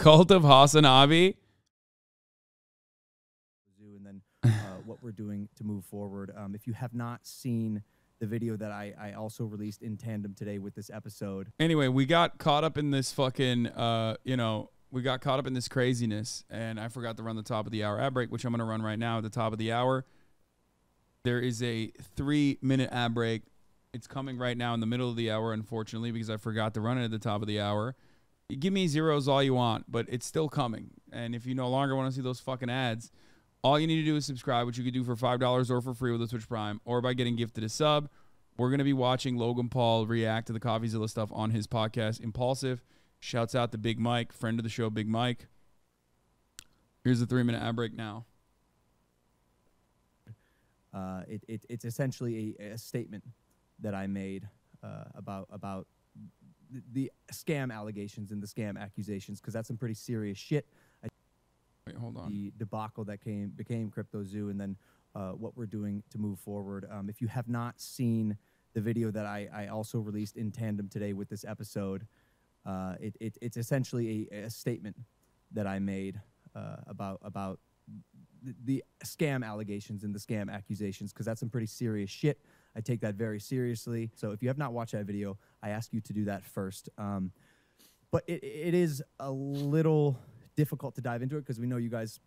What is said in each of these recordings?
cult of Hasanabi. And then what we're doing to move forward. If you have not seen the video that I also released in tandem today with this episode. Anyway, we got caught up in this fucking, we got caught up in this craziness, and I forgot to run the top of the hour ad break, which I'm going to run right now at the top of the hour. There is a 3-minute ad break. It's coming right now in the middle of the hour, unfortunately, because I forgot to run it at the top of the hour. You give me zeros all you want, but it's still coming. And if you no longer want to see those fucking ads, all you need to do is subscribe, which you could do for $5 or for free with a Twitch Prime, or by getting gifted a sub. We're going to be watching Logan Paul react to the Coffeezilla stuff on his podcast, Impaulsive. Shouts out to Big Mike, friend of the show, Big Mike. Here's the 3-minute ad break now. It's essentially a statement that I made about the scam allegations and the scam accusations, because that's some pretty serious shit. Wait, hold on. The debacle that became CryptoZoo, and then what we're doing to move forward. If you have not seen the video that I also released in tandem today with this episode, it's essentially a statement that I made about the scam allegations and the scam accusations, because that's some pretty serious shit. I take that very seriously. So if you have not watched that video, I ask you to do that first. But it is a little difficult to dive into it, because we know you guys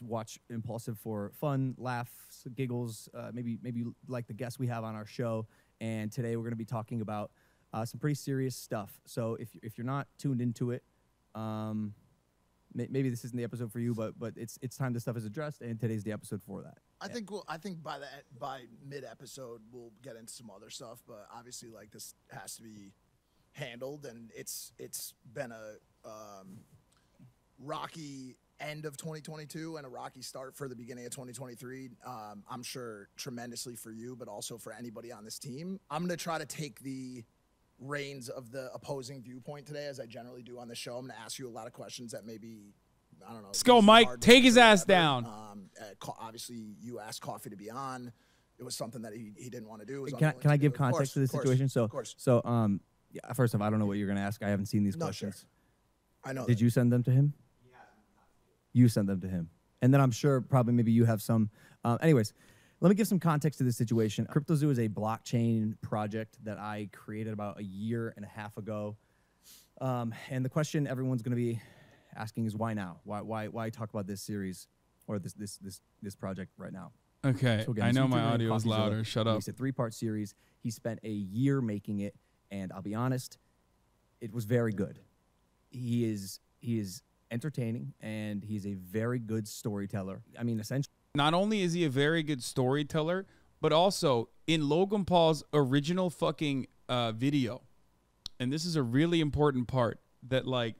watch Impaulsive for fun, laughs, giggles, maybe like the guests we have on our show. And today we're going to be talking about some pretty serious stuff. So if you're not tuned into it, maybe this isn't the episode for you, but it's time this stuff is addressed, and today's the episode for that. I think by mid episode we'll get into some other stuff, but obviously like this has to be handled, and it's been a rocky end of 2022 and a rocky start for the beginning of 2023. I'm sure tremendously for you, but also for anybody on this team. I'm going to try to take the reins of the opposing viewpoint today, as I generally do on the show. I'm going to ask you a lot of questions that maybe, I don't know. Let's go, Mike. Take his ass down. Obviously, you asked Coffee to be on. It was something that he didn't want to do. Can I give context to this situation? So, yeah, first off, I don't know what you're going to ask. I haven't seen these questions. Sure. I know. Did you send them to him? You sent them to him. And then I'm sure probably maybe you have some. Anyways, let me give some context to this situation. CryptoZoo is a blockchain project that I created about 1.5 years ago. And the question everyone's going to be asking is why now? Why talk about this series or this project right now? Okay, so again, I know my audio is louder. Shut up. It's a 3-part series. He spent 1 year making it, and I'll be honest, it was very good. He is entertaining, and he's a very good storyteller. I mean, essentially, not only is he a very good storyteller, but also in Logan Paul's original fucking video, and this is a really important part that like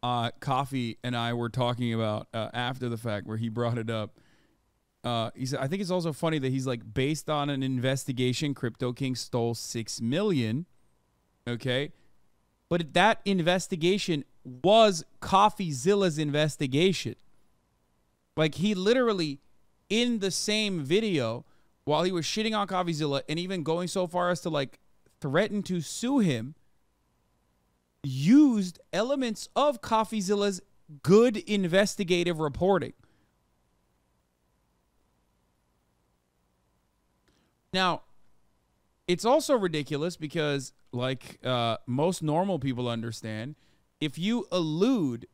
Coffee and I were talking about after the fact, where he brought it up. He said, I think it's also funny that he's like, based on an investigation, Crypto King stole $6 million. Okay, but that investigation was Coffeezilla's investigation. Like, he literally, in the same video, while he was shitting on Coffeezilla and even going so far as to like threaten to sue him, used elements of Coffeezilla's good investigative reporting. Now, it's also ridiculous because, like most normal people understand, if you allude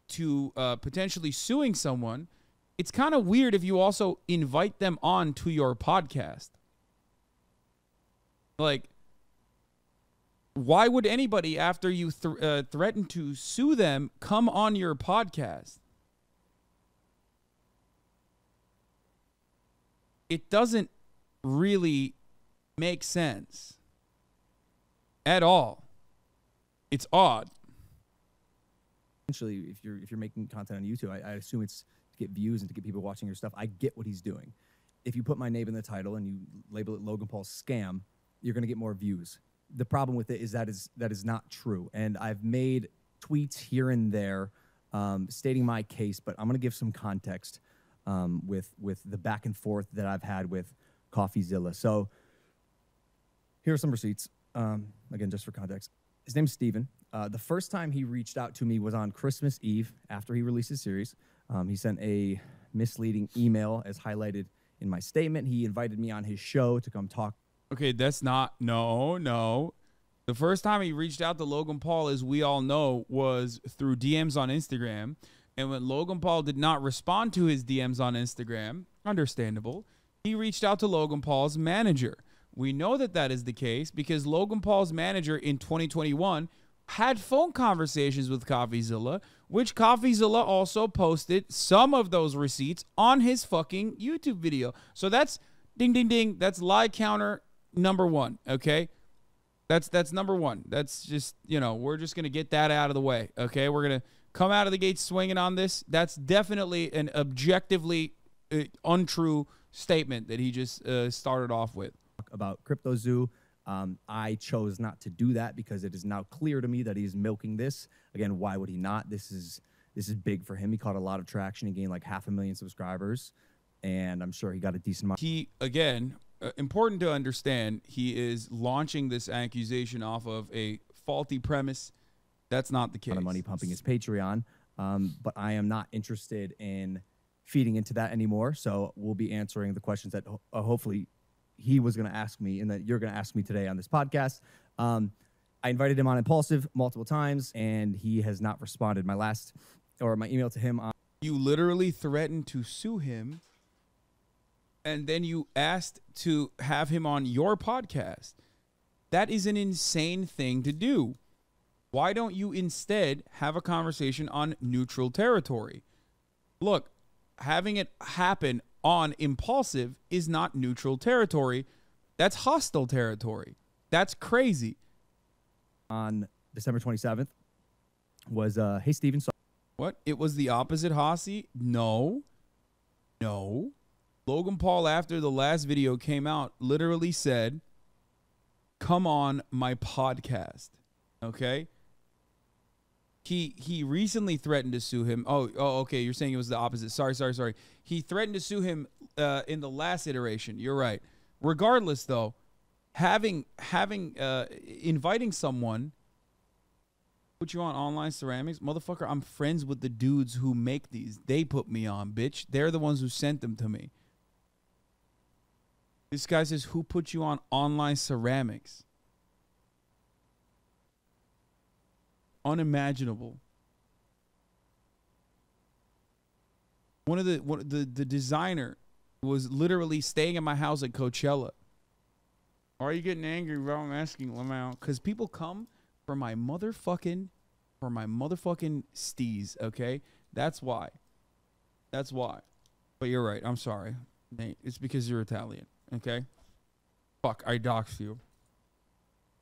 to potentially suing someone, it's kind of weird if you also invite them on to your podcast. Like, why would anybody, after you threaten to sue them, come on your podcast? It doesn't really make sense at all. It's odd. Essentially, if you're making content on YouTube, I assume it's to get views and to get people watching your stuff. I get what he's doing. If you put my name in the title and you label it Logan Paul Scam, you're going to get more views. The problem with it is that is not true. And I've made tweets here and there stating my case, but I'm going to give some context with the back and forth that I've had with Coffeezilla. So here are some receipts. Again, just for context. His name's Steven. The first time he reached out to me was on Christmas Eve after he released his series. He sent a misleading email as highlighted in my statement. He invited me on his show to come talk. Okay, that's not, no. The first time he reached out to Logan Paul, as we all know, was through DMs on Instagram. And when Logan Paul did not respond to his DMs on Instagram, understandable, he reached out to Logan Paul's manager. We know that that is the case because Logan Paul's manager in 2021 had phone conversations with Coffeezilla, which Coffeezilla also posted some of those receipts on his fucking YouTube video. So that's ding, ding, ding. That's lie counter number one, okay? That's number one. That's just, you know, we're just going to get that out of the way, okay? We're going to come out of the gate swinging on this. That's definitely an objectively untrue statement that he just started off with. About CryptoZoo. I chose not to do that because it is now clear to me that he's milking this. Again, why would he not? This is big for him. He caught a lot of traction. He gained like 500,000 subscribers, and I'm sure he got a decent amount. He, again, important to understand, he is launching this accusation off of a faulty premise. That's not the case. A lot of money pumping his Patreon, but I am not interested in feeding into that anymore. So we'll be answering the questions that hopefully he was going to ask me and that you're going to ask me today on this podcast. I invited him on Impaulsive multiple times, and he has not responded. My email to him. You literally threatened to sue him, and then you asked to have him on your podcast. That is an insane thing to do. Why don't you instead have a conversation on neutral territory? Look, having it happen on Impaulsive is not neutral territory. That's hostile territory. That's crazy. On December 27th was, hey, Steven. What? It was the opposite, Hossie? No. Logan Paul, after the last video came out, literally said, come on my podcast. Okay? He recently threatened to sue him. Oh, okay. You're saying it was the opposite. Sorry. He threatened to sue him in the last iteration. You're right. Regardless, though, inviting someone put you on online ceramics, motherfucker. I'm friends with the dudes who make these. They put me on, bitch. They're the ones who sent them to me. This guy says, who put you on online ceramics? Unimaginable. One of the designer was literally staying at my house at Coachella. Why are you getting angry, bro? I'm asking Lamau. Because people come for my motherfucking steez, okay? That's why. But you're right. I'm sorry, Nate. It's because you're Italian, okay? Fuck, I doxed you.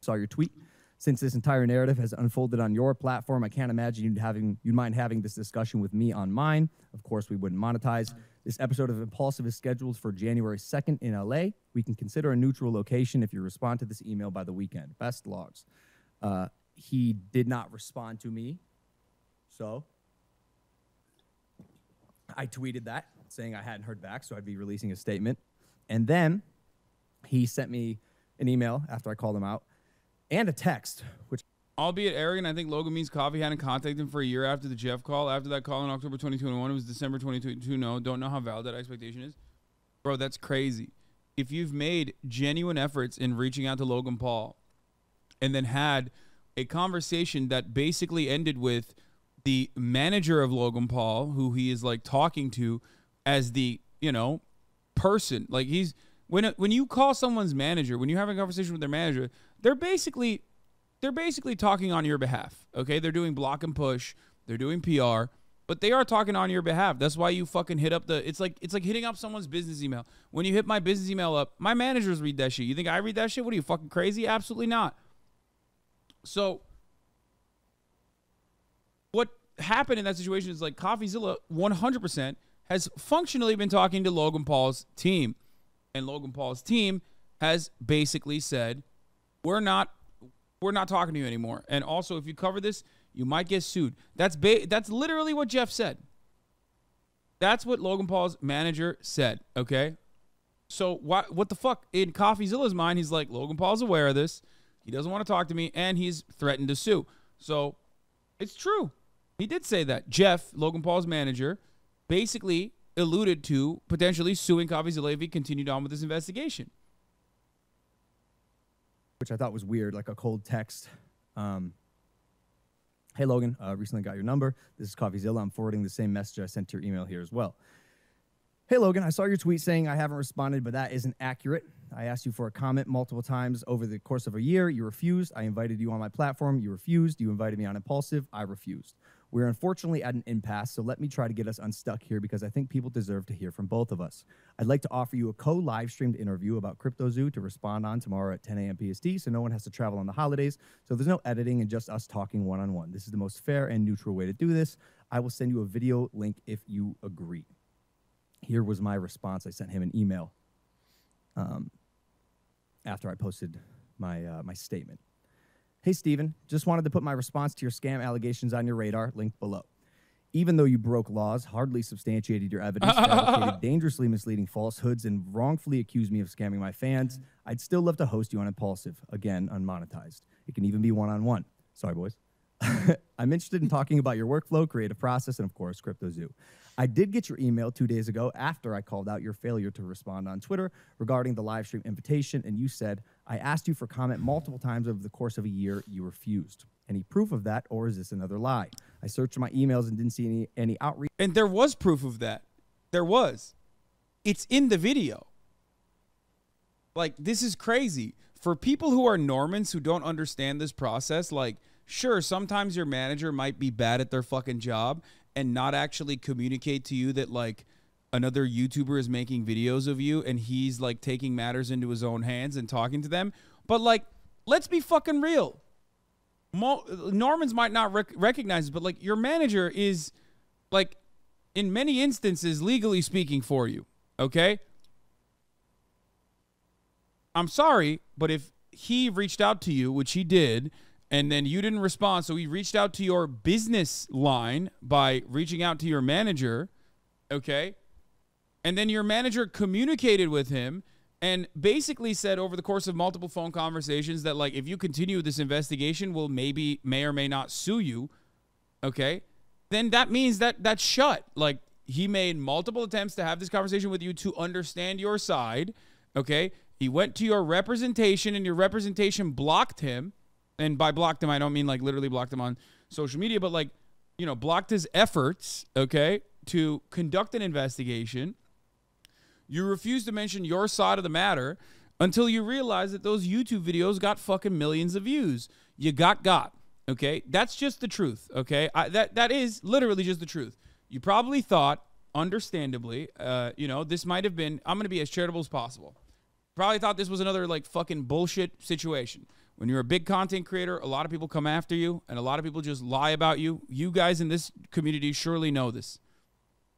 Saw your tweet. Since this entire narrative has unfolded on your platform, I can't imagine you'd mind having this discussion with me on mine. Of course, we wouldn't monetize. This episode of Impaulsive is scheduled for January 2nd in LA. We can consider a neutral location if you respond to this email by the weekend. Best logs. He did not respond to me, so I tweeted that, saying I hadn't heard back, so I'd be releasing a statement. And then he sent me an email after I called him out, and a text, which... Albeit arrogant, I think Logan Means Coffee hadn't contacted him for a year after the Jeff call. After that call in October 2021, it was December 2022. No, don't know how valid that expectation is. Bro, that's crazy. If you've made genuine efforts in reaching out to Logan Paul and then had a conversation that basically ended with the manager of Logan Paul, who he is like talking to as the, you know, person, like he's... When you call someone's manager, when you're having a conversation with their manager, they're basically talking on your behalf. Okay, they're doing block and push, they're doing PR, but they are talking on your behalf. That's why you fucking hit up it's like hitting up someone's business email. When you hit my business email up, my managers read that shit. You think I read that shit? What are you, fucking crazy? Absolutely not. So what happened in that situation is like Coffeezilla 100% has functionally been talking to Logan Paul's team. And Logan Paul's team has basically said, we're not talking to you anymore. And also, if you cover this, you might get sued. That's literally what Jeff said. That's what Logan Paul's manager said, okay? So what the fuck? In Coffeezilla's mind, he's like, Logan Paul's aware of this. He doesn't want to talk to me, and he's threatened to sue. So it's true. He did say that. Jeff, Logan Paul's manager, basically alluded to potentially suing Coffeezilla if he continued on with this investigation. Which I thought was weird, like a cold text. Hey, Logan, recently got your number. This is Coffeezilla. I'm forwarding the same message I sent to your email here as well. Hey, Logan, I saw your tweet saying I haven't responded, but that isn't accurate. I asked you for a comment multiple times over the course of a year. You refused. I invited you on my platform. You refused. You invited me on Impaulsive. I refused. We're unfortunately at an impasse, so let me try to get us unstuck here because I think people deserve to hear from both of us. I'd like to offer you a co-live-streamed interview about CryptoZoo to respond on tomorrow at 10 a.m. PST, so no one has to travel on the holidays, so there's no editing and just us talking one-on-one. This is the most fair and neutral way to do this. I will send you a video link if you agree. Here was my response. I sent him an email after I posted my my statement. Hey, Steven, just wanted to put my response to your scam allegations on your radar, linked below. Even though you broke laws, hardly substantiated your evidence, fabricated dangerously misleading falsehoods, and wrongfully accused me of scamming my fans, I'd still love to host you on Impaulsive, again, unmonetized. It can even be one-on-one. Sorry, boys. I'm interested in talking about your workflow, creative process, and, of course, CryptoZoo. I did get your email 2 days ago after I called out your failure to respond on Twitter regarding the live stream invitation, and you said, I asked you for comment multiple times over the course of a year. You refused. Any proof of that, or is this another lie? I searched my emails and didn't see any outreach. And there was proof of that. There was. It's in the video. Like, this is crazy. For people who are Normans who don't understand this process, like, sure, sometimes your manager might be bad at their fucking job and not actually communicate to you that, like, another YouTuber is making videos of you and he's, like, taking matters into his own hands and talking to them. But, like, let's be fucking real. Normans might not recognize it, but, like, your manager is, like, in many instances, legally speaking for you, okay? I'm sorry, but if he reached out to you, which he did, and then you didn't respond, so he reached out to your business line by reaching out to your manager, okay? And then your manager communicated with him and basically said over the course of multiple phone conversations that, like, if you continue this investigation, we'll may or may not sue you, okay? Then that means that that's shut. Like, he made multiple attempts to have this conversation with you to understand your side, okay? He went to your representation, and your representation blocked him. And by blocked him, I don't mean, like, literally blocked him on social media, but, like, you know, blocked his efforts, okay, to conduct an investigation. You refused to mention your side of the matter until you realized that those YouTube videos got fucking millions of views. You got, okay? That's just the truth, okay? That is literally just the truth. You probably thought, understandably, you know, this might have been, I'm going to be as charitable as possible. Probably thought this was another, like, fucking bullshit situation. When you're a big content creator, a lot of people come after you, and a lot of people just lie about you. You guys in this community surely know this,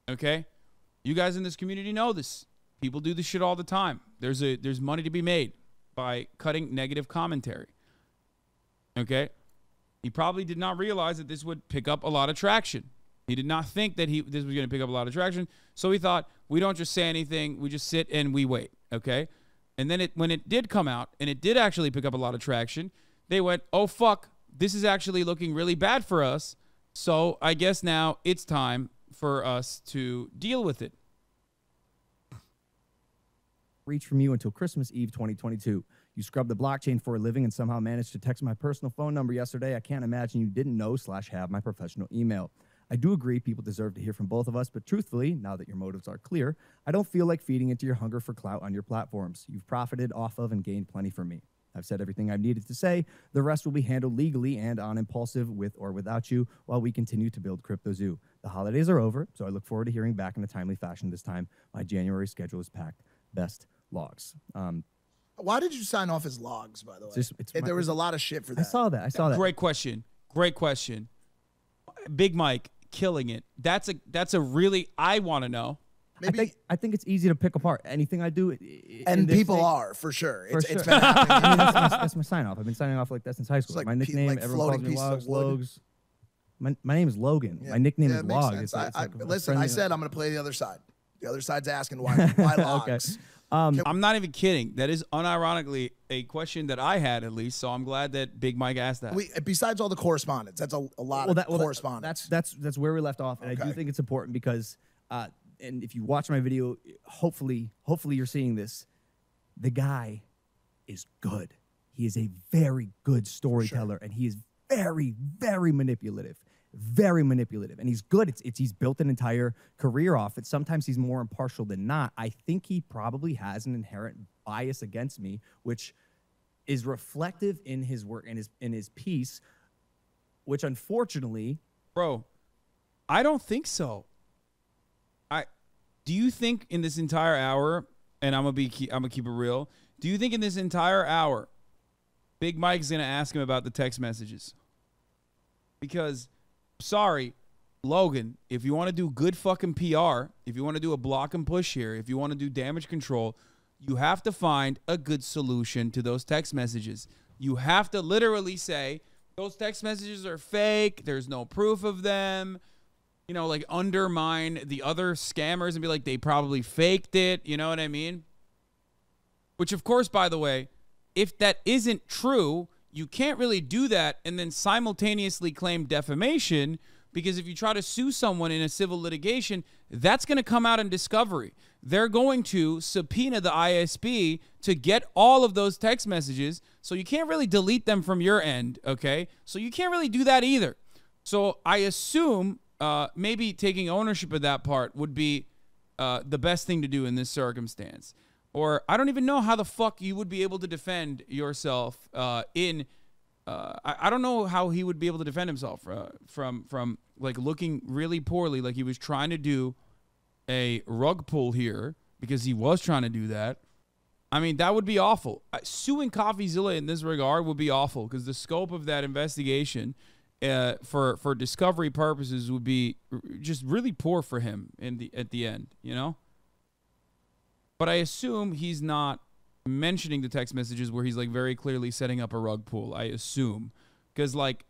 okay? You guys in this community know this. People do this shit all the time. There's money to be made by cutting negative commentary, okay? He probably did not realize that this would pick up a lot of traction. He did not think that this was going to pick up a lot of traction, so he thought, we don't just say anything, we just sit and we wait, okay? And then when it did come out, and it did actually pick up a lot of traction, they went, oh, fuck, this is actually looking really bad for us, so I guess now it's time for us to deal with it. Reach from you until Christmas Eve 2022. You scrubbed the blockchain for a living and somehow managed to text my personal phone number yesterday. I can't imagine you didn't know / have my professional email. I do agree people deserve to hear from both of us, but truthfully, now that your motives are clear, I don't feel like feeding into your hunger for clout on your platforms. You've profited off of and gained plenty from me. I've said everything I've needed to say. The rest will be handled legally and on Impaulsive with or without you while we continue to build CryptoZoo. The holidays are over, so I look forward to hearing back in a timely fashion this time. My January schedule is packed. Best, Logs. Why did you sign off as Logs, by the way? There was a lot of shit for that. I saw that. Great question. Big Mike, killing it. That's a really, I want to know. Maybe, I think it's easy to pick apart anything I do. And people are, for sure. For It's sure. been happening. I mean, that's my sign off. I've been signing off like that since high school. like my nickname, like everyone calls me floating pieces of Logs. wood. My name is Logan. Yeah. My nickname Yeah, is it makes Log. sense. It's like Listen, I said I'm going to play the other side. The other side's asking why Logs. Okay. I'm not even kidding. That is unironically a question that I had, at least. So I'm glad that Big Mike asked that. Besides all the correspondence, that's a lot of correspondence. That's where we left off, and I do think it's important because, and if you watch my video, hopefully you're seeing this. The guy is good. He is a very good storyteller, and he is very, very manipulative. Very manipulative, and he's good. He's built an entire career off it. Sometimes he's more impartial than not. I think he probably has an inherent bias against me, which is reflective in his work and in his piece, which unfortunately, bro, I don't think so. Do you think in this entire hour, and I'm gonna keep it real, do you think in this entire hour, Big Mike's gonna ask him about the text messages? Because sorry, Logan, if you want to do good fucking PR, if you want to do a block and push here, if you want to do damage control, you have to find a good solution to those text messages. You have to literally say, those text messages are fake, there's no proof of them, you know, like undermine the other scammers and be like, they probably faked it, you know what I mean? Which, of course, by the way, if that isn't true, you can't really do that and then simultaneously claim defamation, because if you try to sue someone in a civil litigation, that's going to come out in discovery. They're going to subpoena the ISP to get all of those text messages, so you can't really delete them from your end, okay? So you can't really do that either. So I assume maybe taking ownership of that part would be the best thing to do in this circumstance. Or I don't even know how the fuck you would be able to defend yourself I don't know how he would be able to defend himself from like looking really poorly, like he was trying to do a rug pull here, because he was trying to do that. I mean, that would be awful. Suing Coffeezilla in this regard would be awful, because the scope of that investigation for discovery purposes would be just really poor for him at the end, you know? But I assume he's not mentioning the text messages where he's like very clearly setting up a rug pull. I assume, because like,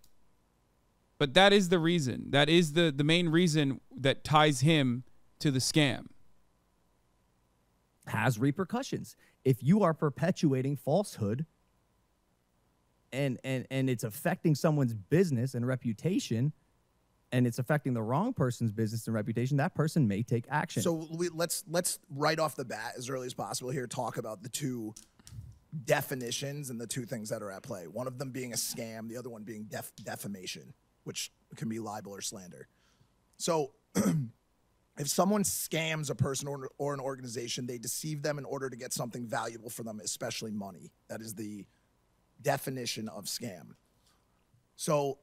but that is the reason. That is the main reason that ties him to the scam. Has repercussions. If you are perpetuating falsehood and it's affecting someone's business and reputation, and it's affecting the wrong person's business and reputation, that person may take action. So let's right off the bat, as early as possible here, talk about the two definitions and the two things that are at play. One of them being a scam, the other one being defamation, which can be libel or slander. So if someone scams a person or an organization, they deceive them in order to get something valuable for them, especially money. That is the definition of scam. So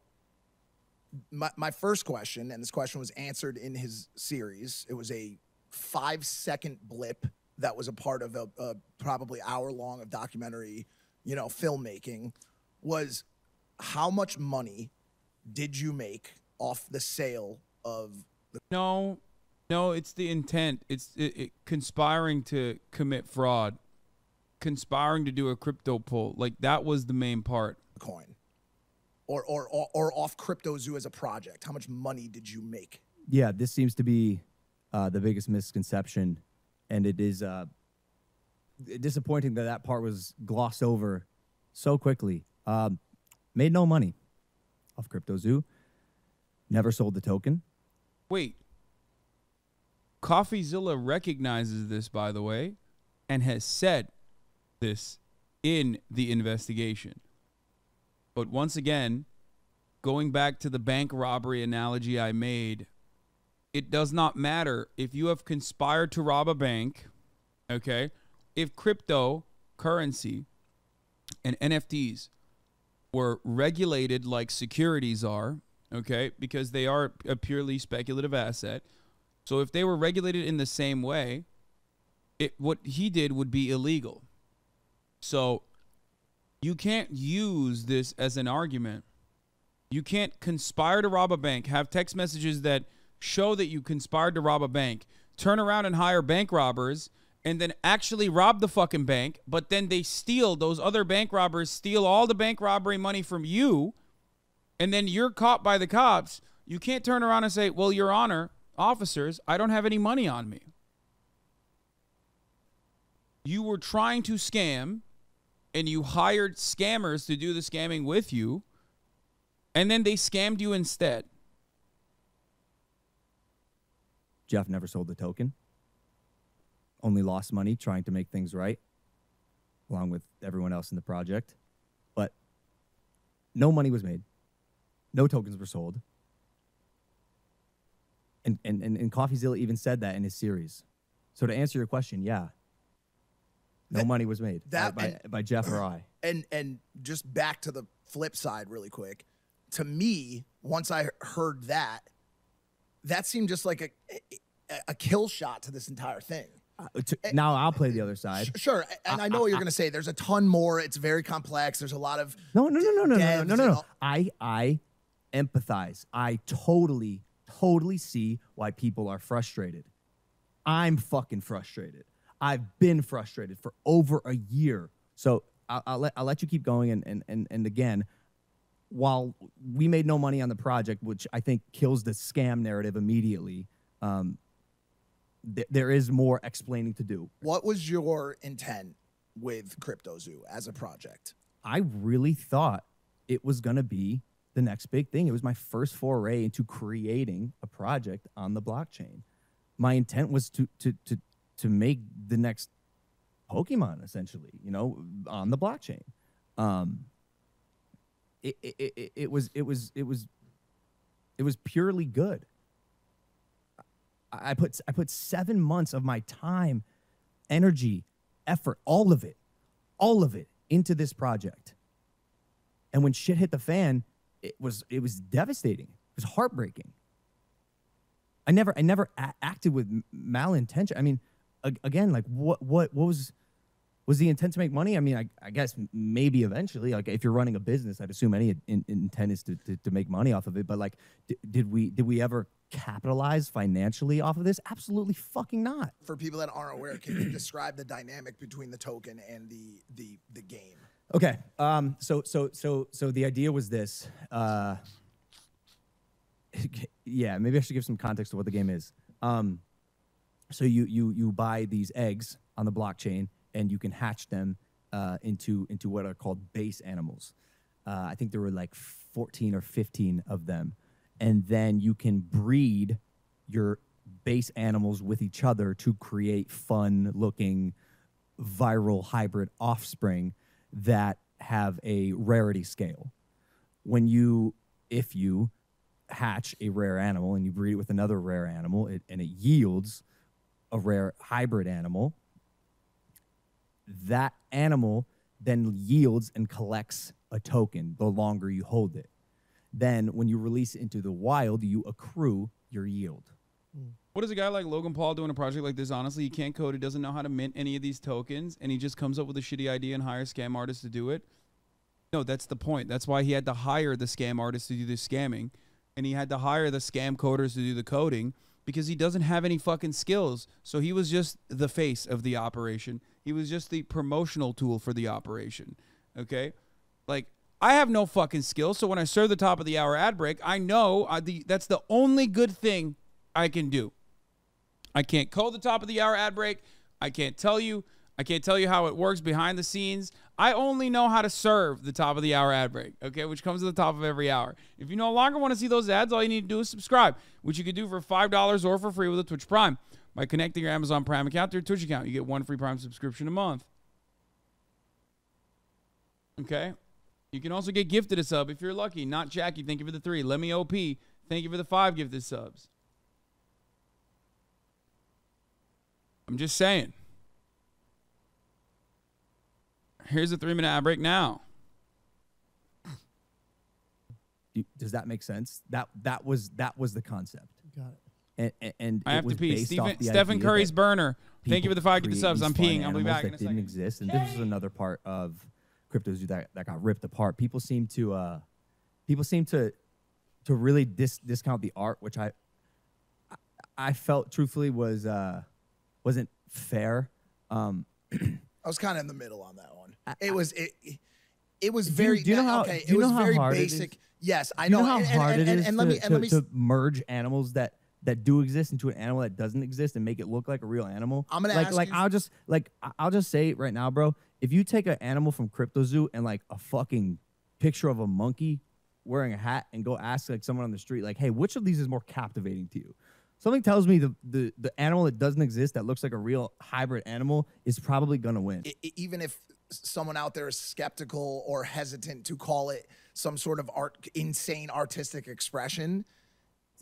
my first question, and this question was answered in his series, it was a 5-second blip that was a part of a probably hour-long of documentary, you know, filmmaking, was how much money did you make off the sale of the... No, it's the intent. It's conspiring to commit fraud, conspiring to do a crypto pull. Like, that was the main part. Coin. Or off CryptoZoo as a project? How much money did you make? Yeah, this seems to be the biggest misconception, and it is disappointing that part was glossed over so quickly. Made no money off CryptoZoo. Never sold the token. Wait. Coffeezilla recognizes this, by the way, and has said this in the investigation. But once again, going back to the bank robbery analogy I made, it does not matter if you have conspired to rob a bank, okay? If cryptocurrency and NFTs were regulated like securities are, okay, because they are a purely speculative asset. So if they were regulated in the same way, what he did would be illegal. So you can't use this as an argument. You can't conspire to rob a bank, have text messages that show that you conspired to rob a bank, turn around and hire bank robbers, and then actually rob the fucking bank, but then they steal, those other bank robbers steal all the bank robbery money from you, and then you're caught by the cops. You can't turn around and say, well, Your Honor, officers, I don't have any money on me. You were trying to scam, and you hired scammers to do the scamming with you, and then they scammed you instead. Jeff never sold the token. Only lost money trying to make things right, along with everyone else in the project. But no money was made. No tokens were sold. And Coffeezilla even said that in his series. So to answer your question, yeah. No money was made by Jeff or I. And just back to the flip side really quick. To me, once I heard that, that seemed just like a kill shot to this entire thing. Now I'll play the other side. Sure, and I know what you're going to say. There's a ton more. It's very complex. There's a lot of no. I empathize. I totally see why people are frustrated. I'm fucking frustrated. I've been frustrated for over a year. So I'll let you keep going. And again, while we made no money on the project, which I think kills the scam narrative immediately, there is more explaining to do. What was your intent with CryptoZoo as a project? I really thought it was going to be the next big thing. It was my first foray into creating a project on the blockchain. My intent was to make the next Pokemon, essentially, you know, on the blockchain. It was purely good. I put 7 months of my time, energy, effort, all of it into this project. And when shit hit the fan, it was devastating. It was heartbreaking. I never acted with malintention. I mean, again, like what was the intent to make money? I mean, I guess maybe eventually, like if you're running a business, I'd assume any intent is to make money off of it. But like, did we ever capitalize financially off of this? Absolutely fucking not. For people that aren't aware, can you describe the dynamic between the token and the game? Okay. So the idea was this. Yeah, maybe I should give some context to what the game is. So you buy these eggs on the blockchain, and you can hatch them into what are called base animals. I think there were like 14 or 15 of them. And then you can breed your base animals with each other to create fun-looking viral hybrid offspring that have a rarity scale. If you hatch a rare animal and you breed it with another rare animal, and it yields a rare hybrid animal, that animal then yields and collects a token the longer you hold it. Then when you release it into the wild, you accrue your yield. What does a guy like Logan Paul doing a project like this? Honestly, he can't code. He doesn't know how to mint any of these tokens, and he just comes up with a shitty idea and hires scam artists to do it. No, that's the point. That's why he had to hire the scam artists to do the scamming, and he had to hire the scam coders to do the coding, because he doesn't have any fucking skills. So he was just the face of the operation. He was just the promotional tool for the operation. Okay? Like, I have no fucking skills, so when I serve the top of the hour ad break, I know that's the only good thing I can do. I can't code the top of the hour ad break. I can't tell you how it works behind the scenes. I only know how to serve the top of the hour ad break, okay, which comes at the top of every hour. If you no longer want to see those ads, all you need to do is subscribe, which you could do for $5 or for free with a Twitch Prime. By connecting your Amazon Prime account to your Twitch account, you get one free Prime subscription a month. Okay? You can also get gifted a sub if you're lucky. Not Jackie, thank you for the 3. Let me OP, thank you for the 5 gifted subs. I'm just saying. Here's a 3-minute ad break now. Does that make sense? That was the concept. Got it. And I have to pee. Stephen Curry's burner. Thank you for the 5 gifted subs. I'm peeing. I'll be back in a second. Didn't exist, and this was another part of CryptoZoo that got ripped apart. People seem to really discount the art, which I felt truthfully wasn't fair. I was kind of in the middle on that one. It was very do you know how, okay. It was very basic. Yes, I know. Do you know how hard it is to merge animals that that do exist into an animal that doesn't exist and make it look like a real animal. I'm gonna like ask like you- I'll just say it right now, bro. If you take an animal from CryptoZoo and like a fucking picture of a monkey wearing a hat and go ask like someone on the street, like, hey, which of these is more captivating to you? Something tells me the animal that doesn't exist that looks like a real hybrid animal is probably gonna win. Even if someone out there is skeptical or hesitant to call it some sort of insane artistic expression,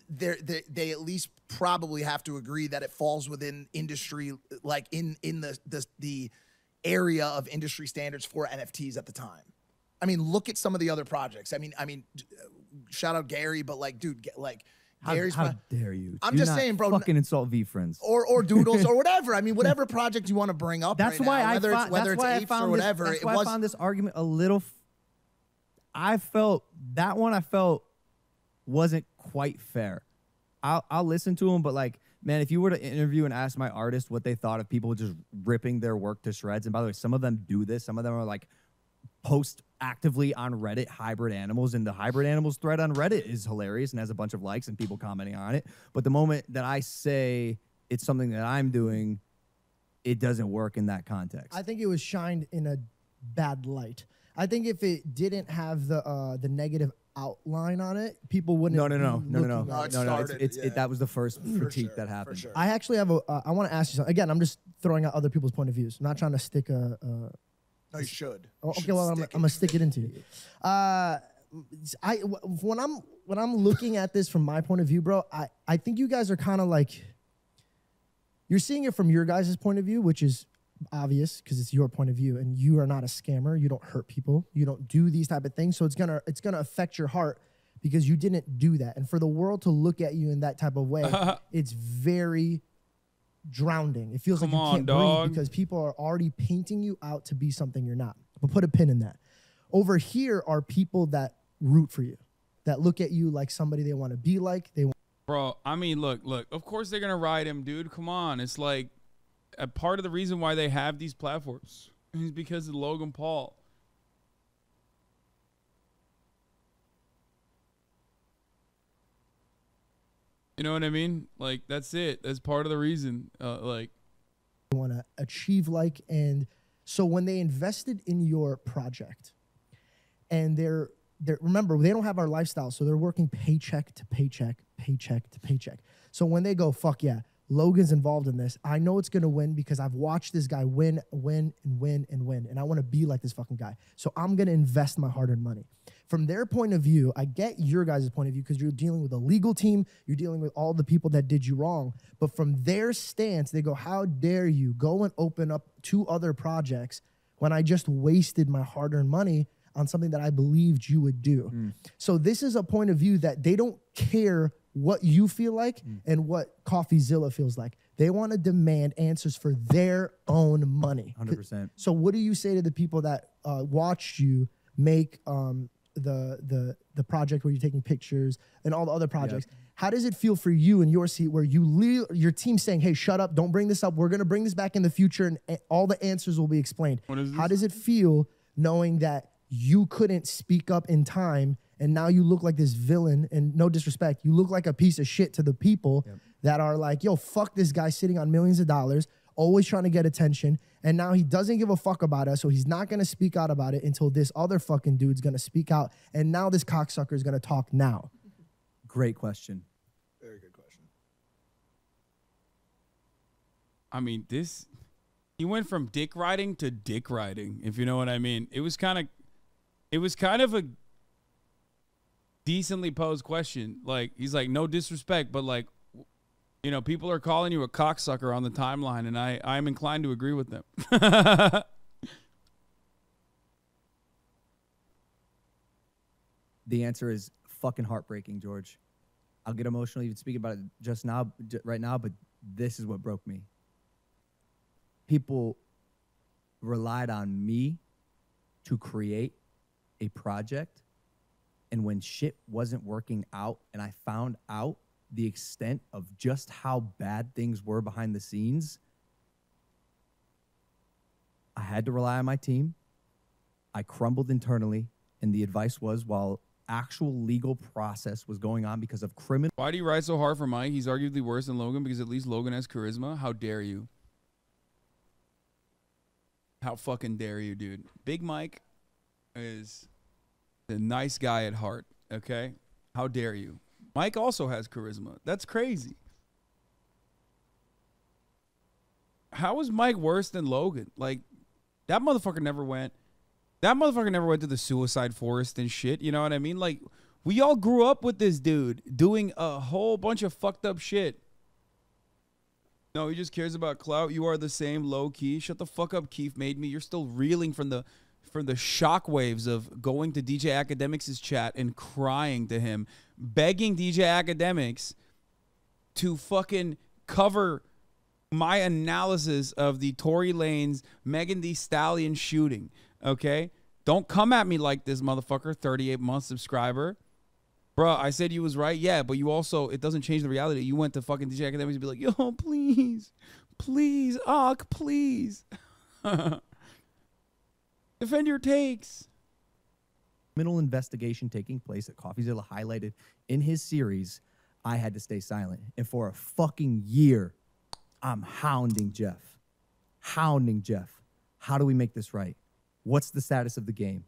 they at least probably have to agree that it falls within industry, like in the area of industry standards for NFTs at the time. I mean, look at some of the other projects. I mean, shout out Gary, but like, dude, like Gary's. How dare you? I'm Do just not saying, bro. Fucking insult V friends. Or Doodles or whatever. I mean, whatever project you want to bring up. That's right why now, whether it's I apes found or whatever. That's why I found this argument a little. I felt wasn't quite fair. I'll listen to him, but like, man, if you were to interview and ask my artist what they thought of people just ripping their work to shreds, and by the way, some of them do this. Some of them are like post actively on Reddit hybrid animals, and the hybrid animals thread on Reddit is hilarious and has a bunch of likes and people commenting on it. But the moment that I say it's something that I'm doing, it doesn't work in that context. I think it was shined in a bad light. I think if it didn't have the negative outline on it, people wouldn't. No. That was the first critique that happened. Sure. I actually have I want to ask you something. Again, I'm just throwing out other people's point of views. I'm not trying to stick a. No, you should. Oh, okay, well, I'm gonna stick it into you. When I'm looking at this from my point of view, bro, I think you guys are kind of like, you're seeing it from your guys' point of view, which is obvious because it's your point of view, and you are not a scammer. You don't hurt people. You don't do these type of things. So it's gonna affect your heart because you didn't do that. And for the world to look at you in that type of way, it's very drowning. It feels like you can't breathe because people are already painting you out to be something you're not. But put a pin in that. Over here are people that root for you, that look at you like somebody they want to be like. Bro, I mean, look. Of course they're gonna ride him, dude. Come on, it's like a part of the reason why they have these platforms is because of Logan Paul. You know what I mean? Like, that's it. That's part of the reason. Like, want to achieve like. And so when they invested in your project, and they're remember, they don't have our lifestyle, so they're working paycheck to paycheck, paycheck to paycheck. So when they go, fuck yeah, Logan's involved in this, I know it's gonna win because I've watched this guy win, and I want to be like this fucking guy. So I'm gonna invest my hard-earned money. From their point of view, I get your guys' point of view because you're dealing with a legal team, you're dealing with all the people that did you wrong. But from their stance, they go, how dare you go and open up 2 other projects when I just wasted my hard-earned money on something that I believed you would do. So this is a point of view that they don't care what you feel like and what Coffeezilla feels like. They want to demand answers for their own money. 100%. So what do you say to the people that watched you make the project where you're taking pictures and all the other projects? Yep. How does it feel for you in your seat where your team saying, hey, shut up, don't bring this up, we're going to bring this back in the future and all the answers will be explained? How does it feel knowing that you couldn't speak up in time and now you look like this villain? And no disrespect, you look like a piece of shit to the people that are like, yo, fuck this guy sitting on millions of dollars, always trying to get attention, and now he doesn't give a fuck about us, so he's not going to speak out about it until this other fucking dude's going to speak out, and now this cocksucker is going to talk now. Great question. Very good question. I mean, he went from dick riding to dick riding, if you know what I mean. It was kind of a decently posed question. Like, he's like, no disrespect, but like, you know, people are calling you a cocksucker on the timeline, and I'm inclined to agree with them. The answer is fucking heartbreaking, George. I'll get emotional even speaking about it right now, but this is what broke me. People relied on me to create a project, and when shit wasn't working out and I found out the extent of just how bad things were behind the scenes, I had to rely on my team. I crumbled internally, and the advice was, while actual legal process was going on because of criminal. Why do you ride so hard for Mike? He's arguably worse than Logan because at least Logan has charisma. How dare you? How fucking dare you, dude? Big Mike is a nice guy at heart, okay? How dare you? Mike also has charisma. That's crazy. How is Mike worse than Logan? Like, that motherfucker never went to the suicide forest and shit. You know what I mean? Like, we all grew up with this dude doing a whole bunch of fucked up shit. No, he just cares about clout. You are the same, low key. Shut the fuck up, Keith made me. You're still reeling from the shockwaves of going to DJ Academics' chat and crying to him, begging DJ Academics to fucking cover my analysis of the Tory Lanez Megan Thee Stallion shooting. Okay? Don't come at me like this, motherfucker, 38-month subscriber. Bruh, I said you was right. Yeah, but you also, it doesn't change the reality. You went to fucking DJ Academics and be like, yo, please, please. Defend your takes. Criminal investigation taking place that Coffeezilla highlighted in his series, I had to stay silent. And for a fucking year, I'm hounding Jeff. How do we make this right? What's the status of the game?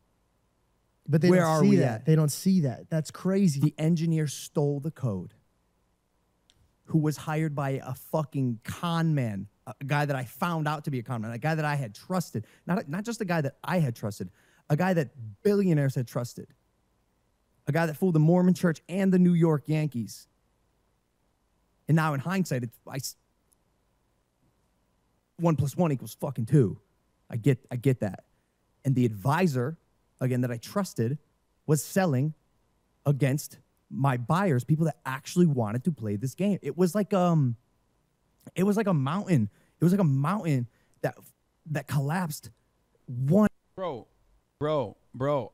But they don't see that. They don't see that. That's crazy. The engineer stole the code, who was hired by a fucking con man, a guy that I found out to be a con man, a guy that I had trusted. Not just a guy that I had trusted, a guy that billionaires had trusted, a guy that fooled the Mormon Church and the New York Yankees. And now in hindsight, 1 + 1 = fucking 2. I get that. And the advisor, again, that I trusted, was selling against my buyers, people that actually wanted to play this game. It was like a mountain. It was like a mountain that collapsed. Bro,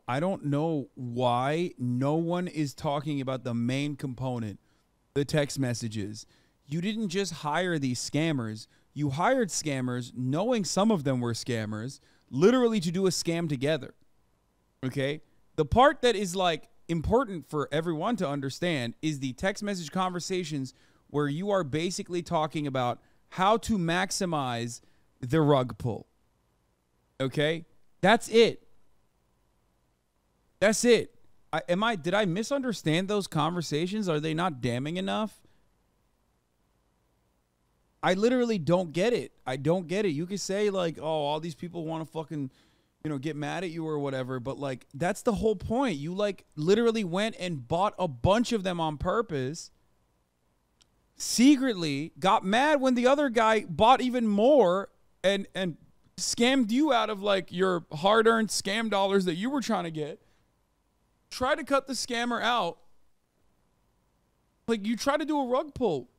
I don't know why no one is talking about the main component, the text messages. You didn't just hire these scammers. You hired scammers knowing some of them were scammers, literally to do a scam together. Okay? The part that is like important for everyone to understand is the text message conversations where you are basically talking about how to maximize the rug pull. Okay? That's it. That's it. Did I misunderstand those conversations? Are they not damning enough? I literally don't get it. I don't get it. You could say like, oh, all these people want to fucking, get mad at you or whatever. But like, that's the whole point. You like literally went and bought a bunch of them on purpose. Secretly got mad when the other guy bought even more and scammed you out of like your hard-earned scam dollars that you were trying to get. Try to cut the scammer out. Like you try to do a rug pull.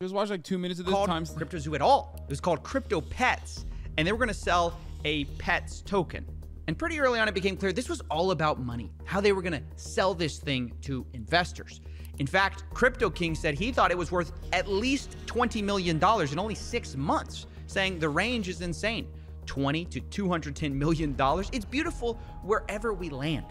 Just watch like 2 minutes of this time. CryptoZoo at all. It was called Crypto Pets, and they were going to sell a pets token. And pretty early on, it became clear this was all about money, how they were going to sell this thing to investors. In fact, Crypto King said he thought it was worth at least $20 million in only 6 months, saying the range is insane. $20 to $210 million. It's beautiful wherever we land.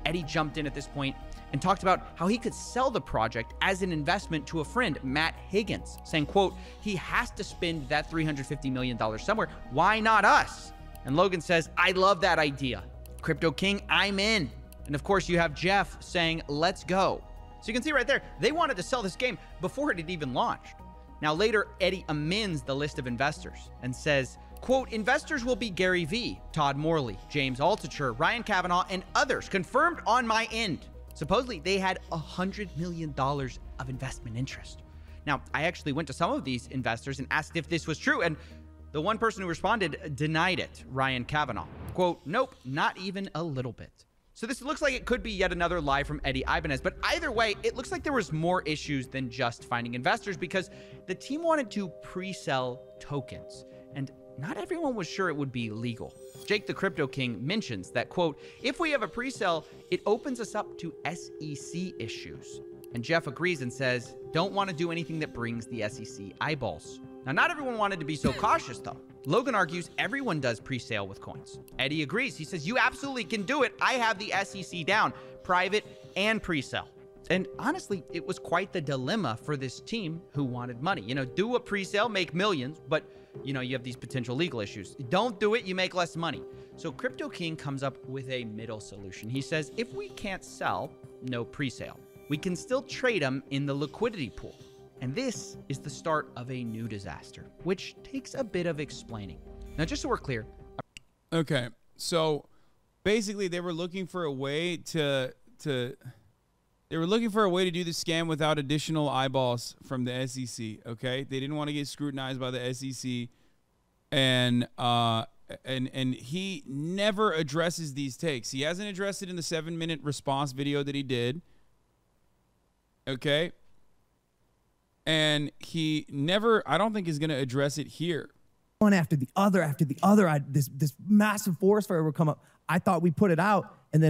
Eddie jumped in at this point and talked about how he could sell the project as an investment to a friend, Matt Higgins, saying, quote, he has to spend that $350 million somewhere. Why not us? And Logan says, I love that idea. Crypto King, I'm in. And of course, you have Jeff saying, let's go. So you can see right there, they wanted to sell this game before it had even launched. Now later, Eddie amends the list of investors and says, quote, investors will be Gary Vee, Todd Morley, James Altucher, Ryan Kavanaugh, and others confirmed on my end. Supposedly, they had $100 million of investment interest. Now, I actually went to some of these investors and asked if this was true, and the one person who responded denied it, Ryan Kavanaugh. Quote, nope, not even a little bit. So this looks like it could be yet another lie from Eddie Ibanez, but either way, it looks like there was more issues than just finding investors because the team wanted to pre-sell tokens, and not everyone was sure it would be legal. Jake the Crypto King mentions that, quote, if we have a pre-sale, it opens us up to SEC issues. And Jeff agrees and says, don't want to do anything that brings the SEC eyeballs. Now, not everyone wanted to be so cautious, though. Logan argues everyone does pre-sale with coins. Eddie agrees. He says, you absolutely can do it. I have the SEC down, private and pre-sale. And honestly, it was quite the dilemma for this team who wanted money. You know, do a pre-sale, make millions, but, you know, you have these potential legal issues. Don't do it, you make less money. So Crypto King comes up with a middle solution. He says, if we can't sell, no pre-sale. We can still trade them in the liquidity pool. And this is the start of a new disaster, which takes a bit of explaining. Now, just so we're clear. Okay, so basically they were looking for a way to do the scam without additional eyeballs from the SEC. Okay, they didn't want to get scrutinized by the SEC, and he never addresses these takes. He hasn't addressed it in the 7-minute response video that he did. Okay. And he never, I don't think, is going to address it here. One after the other, this massive forest fire would come up. I thought we put it out, and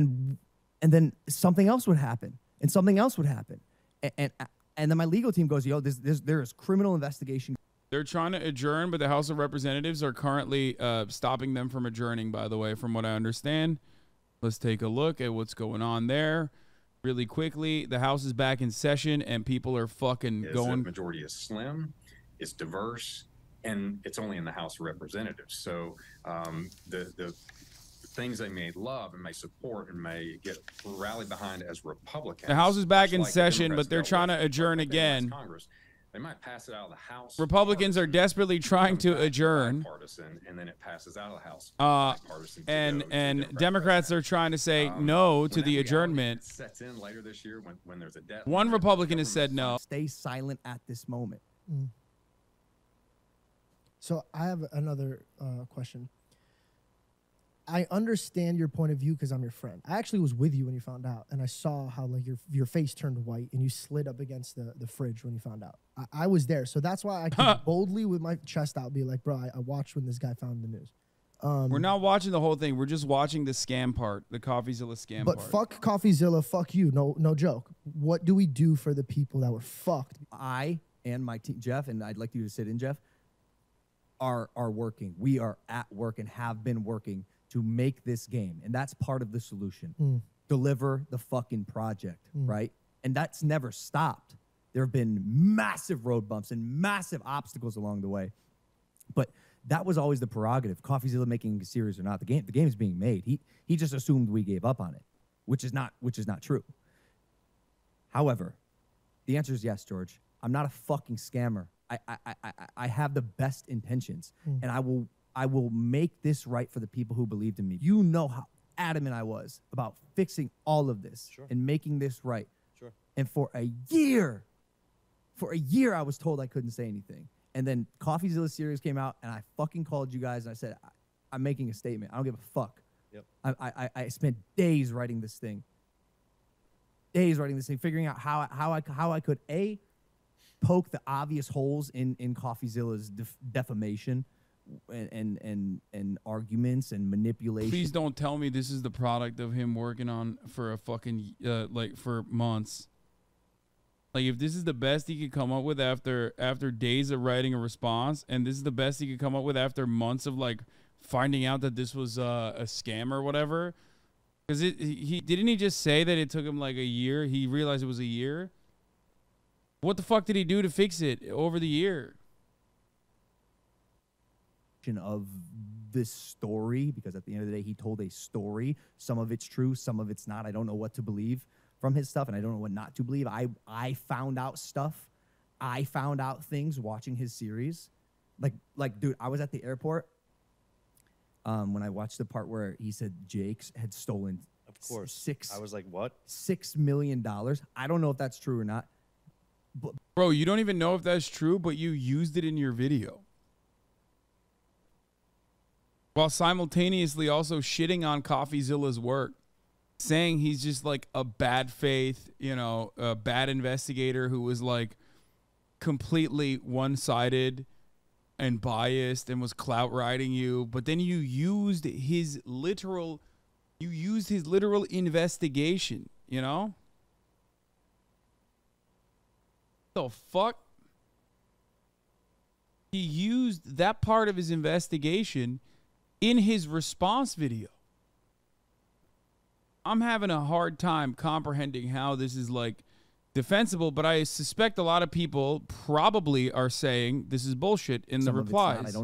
then something else would happen, and something else would happen, and then my legal team goes, yo, there is criminal investigation. They're trying to adjourn, but the House of Representatives are currently stopping them from adjourning, by the way, from what I understand. Let's take a look at what's going on there. Really quickly, the House is back in session, and people are fucking going. The majority is slim, it's diverse, and it's only in the House of Representatives. So the things they may love and may support and may get rallied behind as Republicans. The House is back in session, but they're trying to adjourn again. Congress, they might pass it out of the House. Republicans are desperately trying to adjourn. And then it passes out of the House. And Democrats are trying to say no to the adjournment. Sets in later this year when there's a death. One Republican has said no. Stay silent at this moment. So I have another question. I understand your point of view because I'm your friend. I actually was with you when you found out, and I saw how like your face turned white and you slid up against the fridge when you found out. I was there, so that's why I could boldly with my chest out be like, bro, I watched when this guy found the news. We're not watching the whole thing. We're just watching the scam part, the Coffeezilla scam part. But fuck Coffeezilla, fuck you. No joke. What do we do for the people that were fucked? I and my team, Jeff, and I'd like you to sit in, Jeff, are working. We are at work and have been working to make this game, and that's part of the solution. Deliver the fucking project, right? And that's never stopped. There have been massive road bumps and massive obstacles along the way, but that was always the prerogative. Coffeezilla making a series or not, the game is being made. He just assumed we gave up on it, which is not true. However, the answer is yes, George. I'm not a fucking scammer. I have the best intentions, and I will make this right for the people who believed in me. You know how adamant I was about fixing all of this and making this right. Sure. And for a year, I was told I couldn't say anything. And then Coffeezilla series came out, and I fucking called you guys, and I said, I'm making a statement. I don't give a fuck. Yep. I spent days writing this thing. Figuring out how I could, A, poke the obvious holes in Coffeezilla's defamation, and arguments and manipulation. Please don't tell me this is the product of him working on for a fucking for months. Like, if this is the best he could come up with after days of writing a response, and this is the best he could come up with after months of like finding out that this was a scam or whatever, because he didn't he just say that it took him like a year? He realized it was a year. What the fuck did he do to fix it over the year? Of this story, because at the end of the day, he told a story. Some of it's true, some of it's not. I don't know what to believe from his stuff, and I don't know what not to believe. I found out stuff. I found out things watching his series. Like, dude, I was at the airport when I watched the part where he said Jake's had stolen. Of course. I was like, what? $6 million. I don't know if that's true or not. But bro, you don't even know if that's true, but you used it in your video, while simultaneously also shitting on Coffeezilla's work, saying he's just like a bad faith, a bad investigator who was like completely one-sided and biased and was clout riding you. But then you used his literal investigation, The fuck? he used that part of his investigation in his response video. I'm having a hard time comprehending how this is like defensible, but I suspect a lot of people probably are saying this is bullshit in the replies.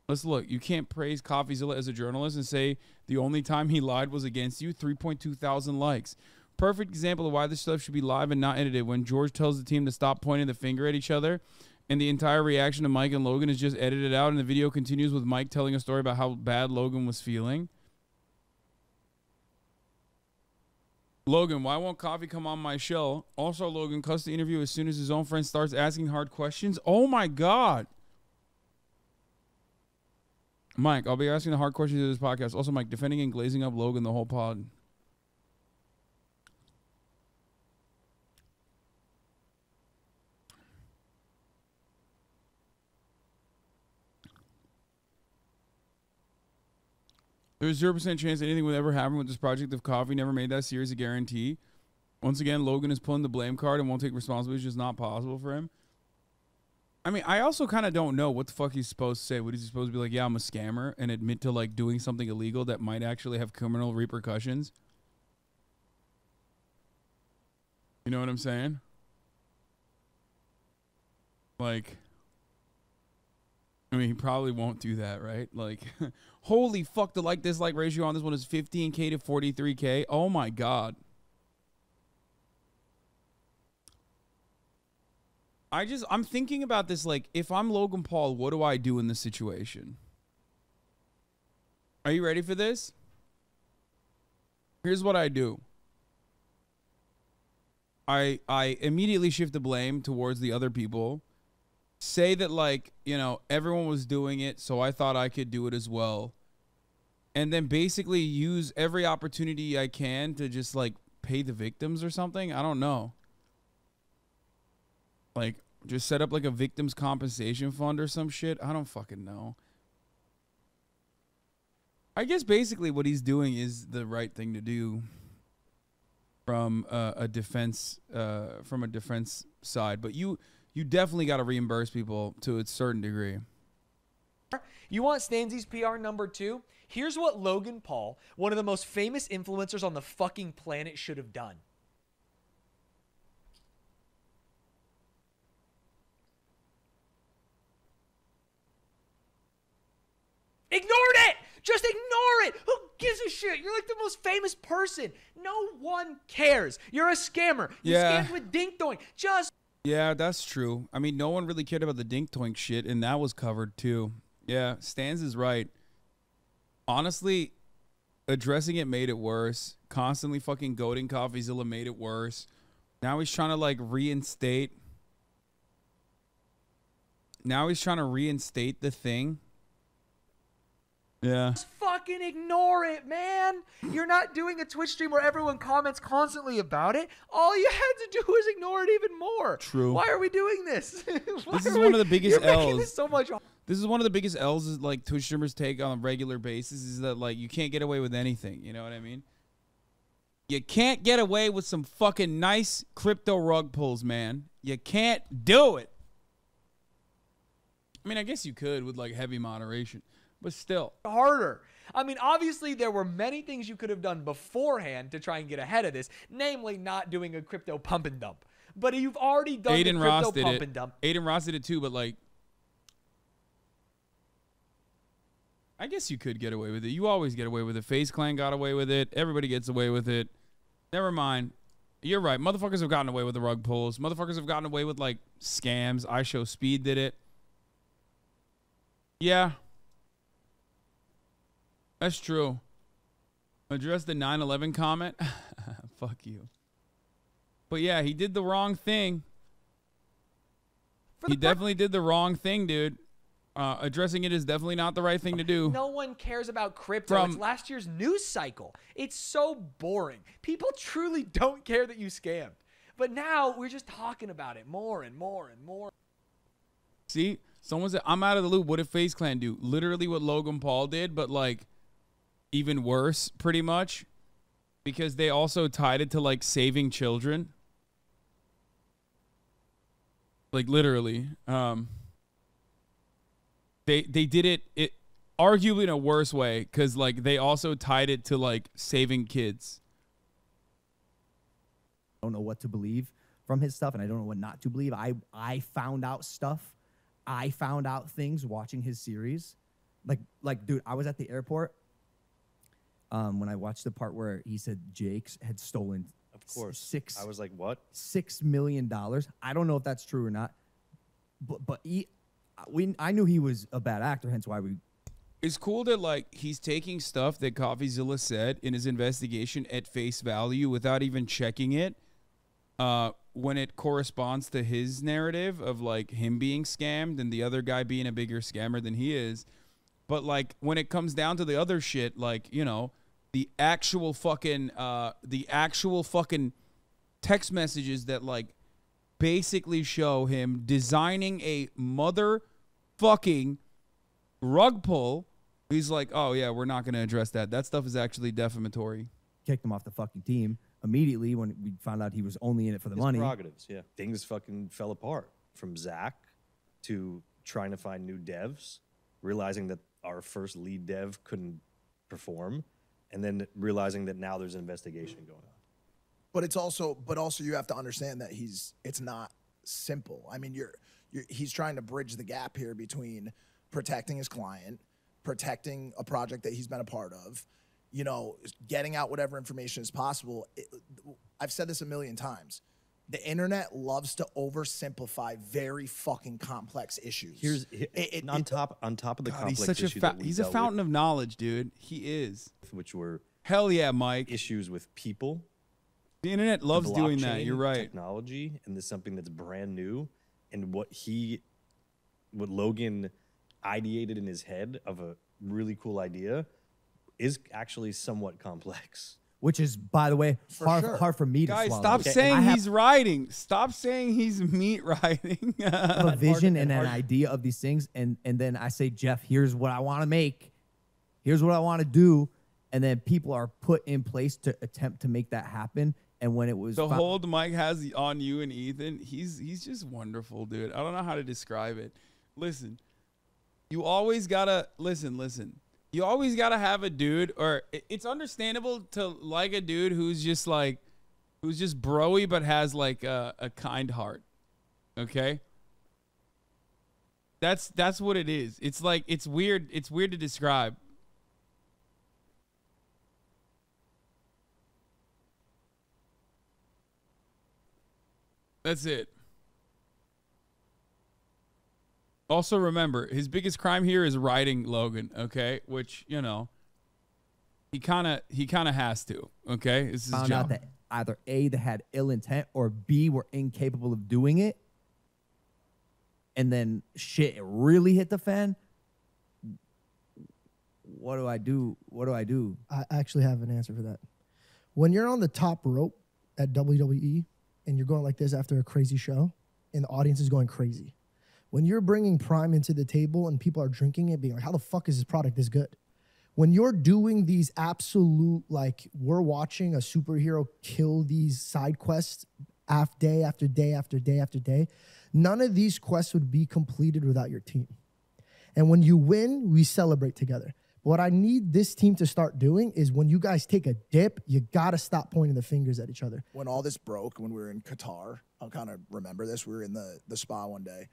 Let's look. You can't praise Coffeezilla as a journalist and say the only time he lied was against you. 3.2 thousand likes. Perfect example of why this stuff should be live and not edited. When George tells the team to stop pointing the finger at each other, and the entire reaction to Mike and Logan is just edited out, and the video continues with Mike telling a story about how bad Logan was feeling. Logan, why won't Coffee come on my show? Also, Logan cuts the interview as soon as his own friend starts asking hard questions. Oh, my God. Mike, I'll be asking the hard questions of this podcast. Also, Mike, defending and glazing up Logan the whole pod. There's 0% chance anything would ever happen with this project if Coffee never made that series a guarantee. Once again, Logan is pulling the blame card and won't take responsibility. It's just not possible for him. I mean, I also kind of don't know what the fuck he's supposed to say. What is he supposed to be like? Yeah, I'm a scammer, and admit to like doing something illegal that might actually have criminal repercussions. You know what I'm saying? Like, I mean, he probably won't do that, right? Like, holy fuck, the like-dislike ratio on this one is 15K to 43K. Oh, my God. I'm thinking about this, like, if I'm Logan Paul, what do I do in this situation? Are you ready for this? Here's what I do. I immediately shift the blame towards the other people. Say that, like, you know, everyone was doing it, so I thought I could do it as well. And then basically use every opportunity I can to just, like, pay the victims or something. I don't know. Like, just set up, like, a victims compensation fund or some shit. I don't fucking know. I guess basically what he's doing is the right thing to do from a defense side. But you definitely got to reimburse people to a certain degree. You want Stanzy's PR number 2? Here's what Logan Paul, one of the most famous influencers on the fucking planet, should have done. Ignored it! Just ignore it! Who gives a shit? You're like the most famous person. No one cares. You're a scammer. You scammed with Dink Doink. Just... Yeah, that's true. I mean, no one really cared about the Dink Doink shit, and that was covered too. Yeah, Stans is right. Honestly, addressing it made it worse. Constantly fucking goading Coffeezilla made it worse. Now he's trying to, like, reinstate. Now he's trying to reinstate the thing. Yeah. Just fucking ignore it, man. You're not doing a Twitch stream where everyone comments constantly about it. All you had to do was ignore it even more. True. Why are we doing this? This is one of the biggest You're making L's. this so much. This is one of the biggest L's is, like, Twitch streamers take on a regular basis is that, like, you can't get away with anything. You know what I mean? You can't get away with some fucking nice crypto rug pulls, man. You can't do it. I mean, I guess you could with, like, heavy moderation. But still. Harder. I mean, obviously, there were many things you could have done beforehand to try and get ahead of this, namely not doing a crypto pump and dump. But you've already done the crypto pump and dump. Aiden Ross did it too, but, like, I guess you could get away with it. You always get away with it. FaZe Clan got away with it. Everybody gets away with it. Never mind. You're right. Motherfuckers have gotten away with the rug pulls. Motherfuckers have gotten away with, like, scams. iShowSpeed did it. Yeah. That's true. Address the 9/11 comment. Fuck you. But yeah, he did the wrong thing. He definitely did the wrong thing, dude. Addressing it is definitely not the right thing to do. No one cares about crypto. It's last year's news cycle. It's so boring. People truly don't care that you scammed. But now we're just talking about it more and more and more. See, someone said, I'm out of the loop. What did FaZe Clan do? Literally what Logan Paul did, but, like, even worse, pretty much, because they also tied it to, like, saving children. Like, literally. they did it arguably in a worse way because like they also tied it to like saving kids. I don't know what to believe from his stuff, and I don't know what not to believe. I found out stuff. I found out things watching his series. Like, dude, I was at the airport when I watched the part where he said Jake's had stolen. Of course. I was like, what? $6 million. I don't know if that's true or not. But I knew he was a bad actor, hence why we. It's cool that like he's taking stuff that Coffeezilla said in his investigation at face value without even checking it. When it corresponds to his narrative of like him being scammed and the other guy being a bigger scammer than he is. But like when it comes down to the other shit, like, you know, the actual fucking text messages that like basically show him designing a motherfucking rug pull. He's like, oh yeah, we're not going to address that. That stuff is actually defamatory. Kicked him off the fucking team immediately when we found out he was only in it for the His money. prerogatives, yeah. Things fucking fell apart from Zach to trying to find new devs, realizing that our first lead dev couldn't perform, and then realizing that now there's an investigation going on. But it's also you have to understand that it's not simple. I mean, he's trying to bridge the gap here between protecting his client, protecting a project that he's been a part of, you know, getting out whatever information is possible. I've said this a million times. The internet loves to oversimplify very fucking complex issues. On top of the complex he's such issues he's a fountain of knowledge, dude. He is. Which were hell yeah, Mike. Issues with people. The internet loves doing that. You're right. Technology, and this is something that's brand new, and what Logan ideated in his head of a really cool idea is actually somewhat complex. Which is, by the way, hard for me to swallow. Guys, stop saying he's writing. Stop saying he's meat writing. I have a vision and an idea of these things, and then I say, Jeff, here's what I want to make. Here's what I want to do. And then people are put in place to attempt to make that happen. And when it was the hold Mike has on you and Ethan, he's just wonderful, dude. I don't know how to describe it. Listen, you always gotta listen. You always gotta have a dude, or it's understandable to like a dude who's just broy but has like a kind heart. Okay, that's what it is. It's like it's weird to describe. That's it. Also remember, his biggest crime here is riding Logan, okay? Which, you know, he kind of has to, okay? This is his found job. out that either A, they had ill intent, or B, were incapable of doing it. And then shit really hit the fan. What do I do? I actually have an answer for that. When you're on the top rope at WWE and you're going like this after a crazy show and the audience is going crazy, when you're bringing Prime into the table and people are drinking it, being like, how the fuck is this product this good? When you're doing these absolute, like, we're watching a superhero kill these side quests day after day after day after day, none of these quests would be completed without your team. And when you win, we celebrate together. What I need this team to start doing is when you guys take a dip, you got to stop pointing the fingers at each other. When all this broke, when we were in Qatar, I'll kind of remember this. We were in the spa one day.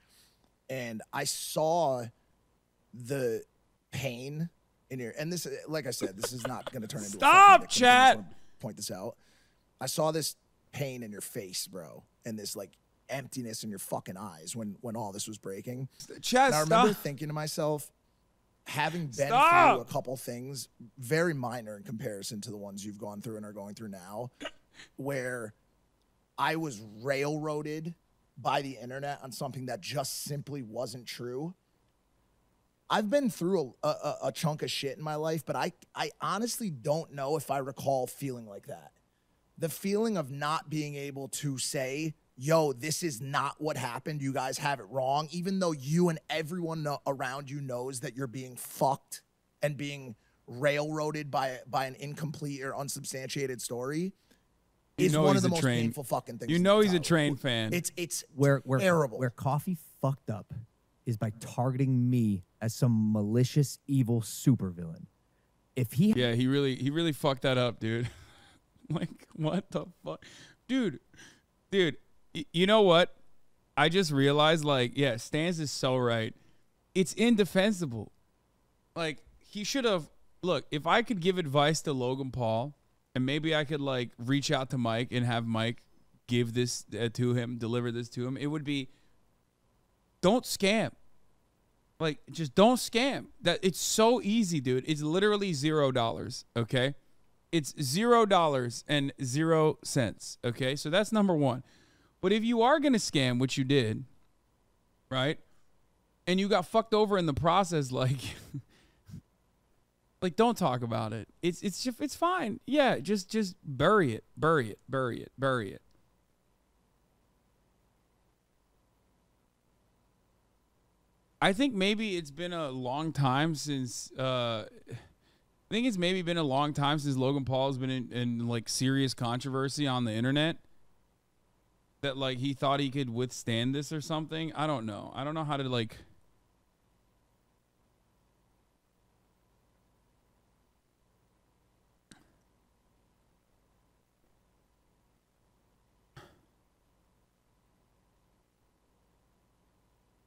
And I saw the pain in your, and this, like I said, this is not going to turn into Stop, chat. Point this out. I saw this pain in your face, bro, and this like emptiness in your fucking eyes when all this was breaking. Chat, and I remember thinking to myself, having been through a couple things, very minor in comparison to the ones you've gone through and are going through now, where I was railroaded by the internet on something that just simply wasn't true. I've been through a chunk of shit in my life, but I honestly don't know if I recall feeling like that. The feeling of not being able to say, yo, this is not what happened. You guys have it wrong. Even though you and everyone around you knows that you're being fucked and being railroaded by an incomplete or unsubstantiated story. Is one of the most painful fucking things. You know he's a train fan. It's where terrible. Where Coffee fucked up is by targeting me as some malicious, evil supervillain. If he Yeah, he really fucked that up, dude. Like, what the fuck? Dude, you know what? I just realized, like, yeah, Stans is so right. It's indefensible. Like, he should have, look, if I could give advice to Logan Paul, and maybe I could, like, reach out to Mike and have Mike give this to him, deliver this to him, it would be, don't scam. Like, just don't scam. That it's so easy, dude. It's literally $0, okay? It's $0 and 0 cents, okay? So that's number one. But if you are going to scam, which you did, right? And you got fucked over in the process, like like, don't talk about it. It's fine. Yeah, just bury it. Bury it. I think maybe it's been a long time since Logan Paul has been in like serious controversy on the internet. That like he thought he could withstand this or something. I don't know. I don't know how to like.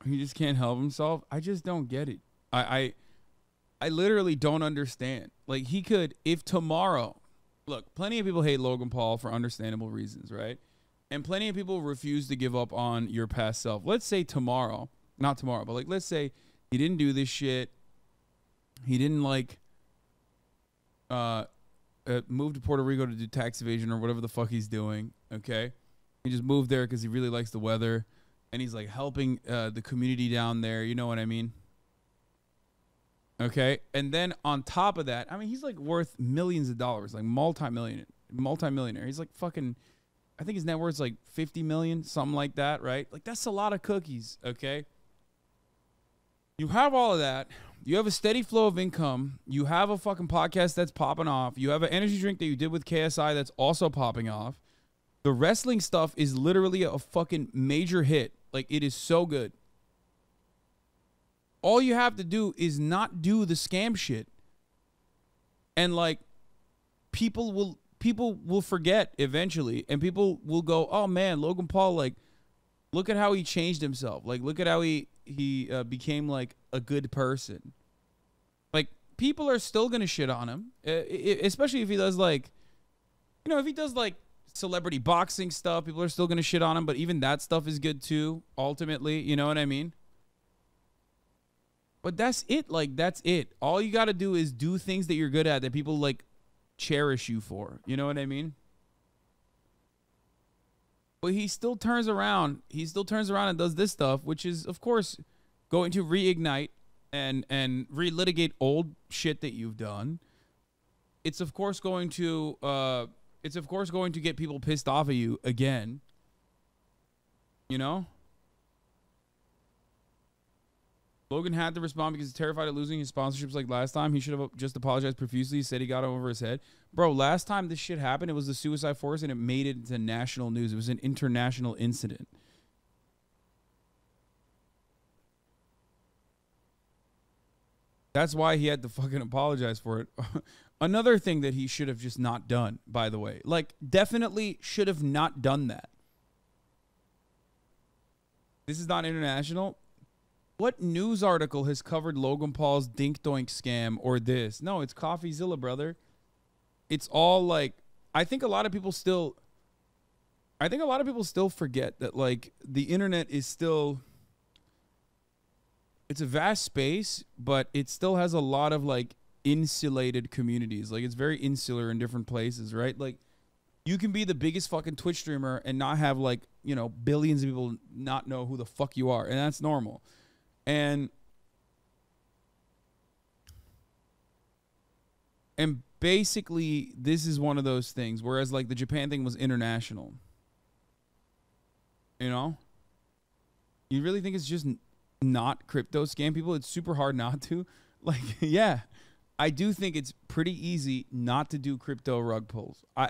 He just can't help himself. I just don't get it. I literally don't understand. Like, he could, if tomorrow, look, plenty of people hate Logan Paul for understandable reasons, right? And plenty of people refuse to give up on your past self. Let's say tomorrow, not tomorrow, but like, let's say he didn't do this shit. He didn't like move to Puerto Rico to do tax evasion or whatever the fuck he's doing. Okay. He just moved there because he really likes the weather. And he's like helping the community down there. You know what I mean? Okay. And then on top of that, I mean, he's like worth millions of dollars, like multi-millionaire. He's like fucking, I think his net worth's like 50 million, something like that, right? Like, that's a lot of cookies. Okay. You have all of that. You have a steady flow of income. You have a fucking podcast that's popping off. You have an energy drink that you did with KSI that's also popping off. The wrestling stuff is literally a fucking major hit. Like, it is so good. All you have to do is not do the scam shit. And like, people will forget eventually, and people will go, "Oh man, Logan Paul, like, look at how he changed himself. Like, look at how he became like a good person." Like, people are still gonna shit on him, especially if he does like, you know, if he does like celebrity boxing stuff, people are still gonna shit on him. But even that stuff is good too, ultimately. You know what I mean? But that's it. Like, that's it. All you gotta do is do things that you're good at that people like cherish you for. You know what I mean? But he still turns around. He still turns around and does this stuff, which is, of course, going to reignite and relitigate old shit that you've done. It's of course going to get people pissed off at you again. You know? Logan had to respond because he's terrified of losing his sponsorships like last time. He should have just apologized profusely. He said he got over his head. Bro, last time this shit happened, it was the Suicide Force, and it made it into national news. It was an international incident. That's why he had to fucking apologize for it. Another thing that he should have just not done, by the way. Like, definitely should have not done that. This is not international. What news article has covered Logan Paul's dink doink scam or this? No, it's Coffeezilla, brother. It's all like, I think a lot of people still forget that like the internet is still, it's a vast space, but it still has a lot of like insulated communities. Like, it's very insular in different places, right? Like, you can be the biggest fucking Twitch streamer and not have like, you know, billions of people not know who the fuck you are. And that's normal. And basically, this is one of those things. Whereas, like, the Japan thing was international. You know? You really think it's just not crypto scam people? It's super hard not to. Like, yeah. I do think it's pretty easy not to do crypto rug pulls. I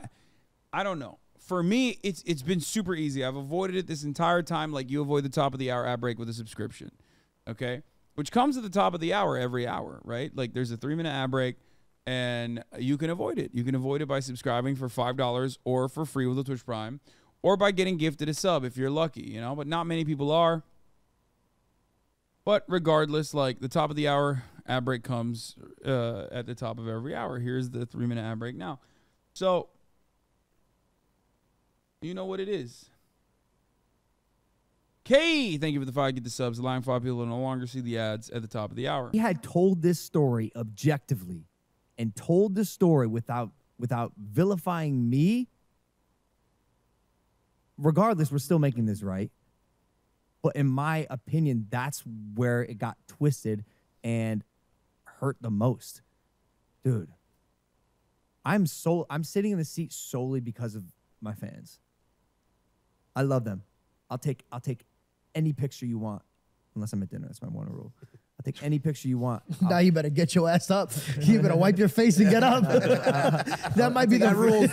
don't know. For me, it's been super easy. I've avoided it this entire time like you avoid the top of the hour ad break with a subscription. Okay, which comes at the top of the hour every hour, right? Like there's a 3-minute ad break, and you can avoid it. You can avoid it by subscribing for $5 or for free with a Twitch Prime, or by getting gifted a sub if you're lucky, you know, but not many people are. But regardless, like the top of the hour ad break comes at the top of every hour. Here's the 3-minute ad break now. So, you know what it is. Kay, thank you for the 5. Get the subs, allowing 5 people to no longer see the ads at the top of the hour. He had told this story objectively and told the story without vilifying me. Regardless, we're still making this right. But in my opinion, that's where it got twisted and hurt the most. Dude, I'm sitting in the seat solely because of my fans. I love them. I'll take any picture you want, unless I'm at dinner. That's my one rule. I'll take any picture you want. Now you better get your ass up. You better wipe your face and get up. That might be the rule.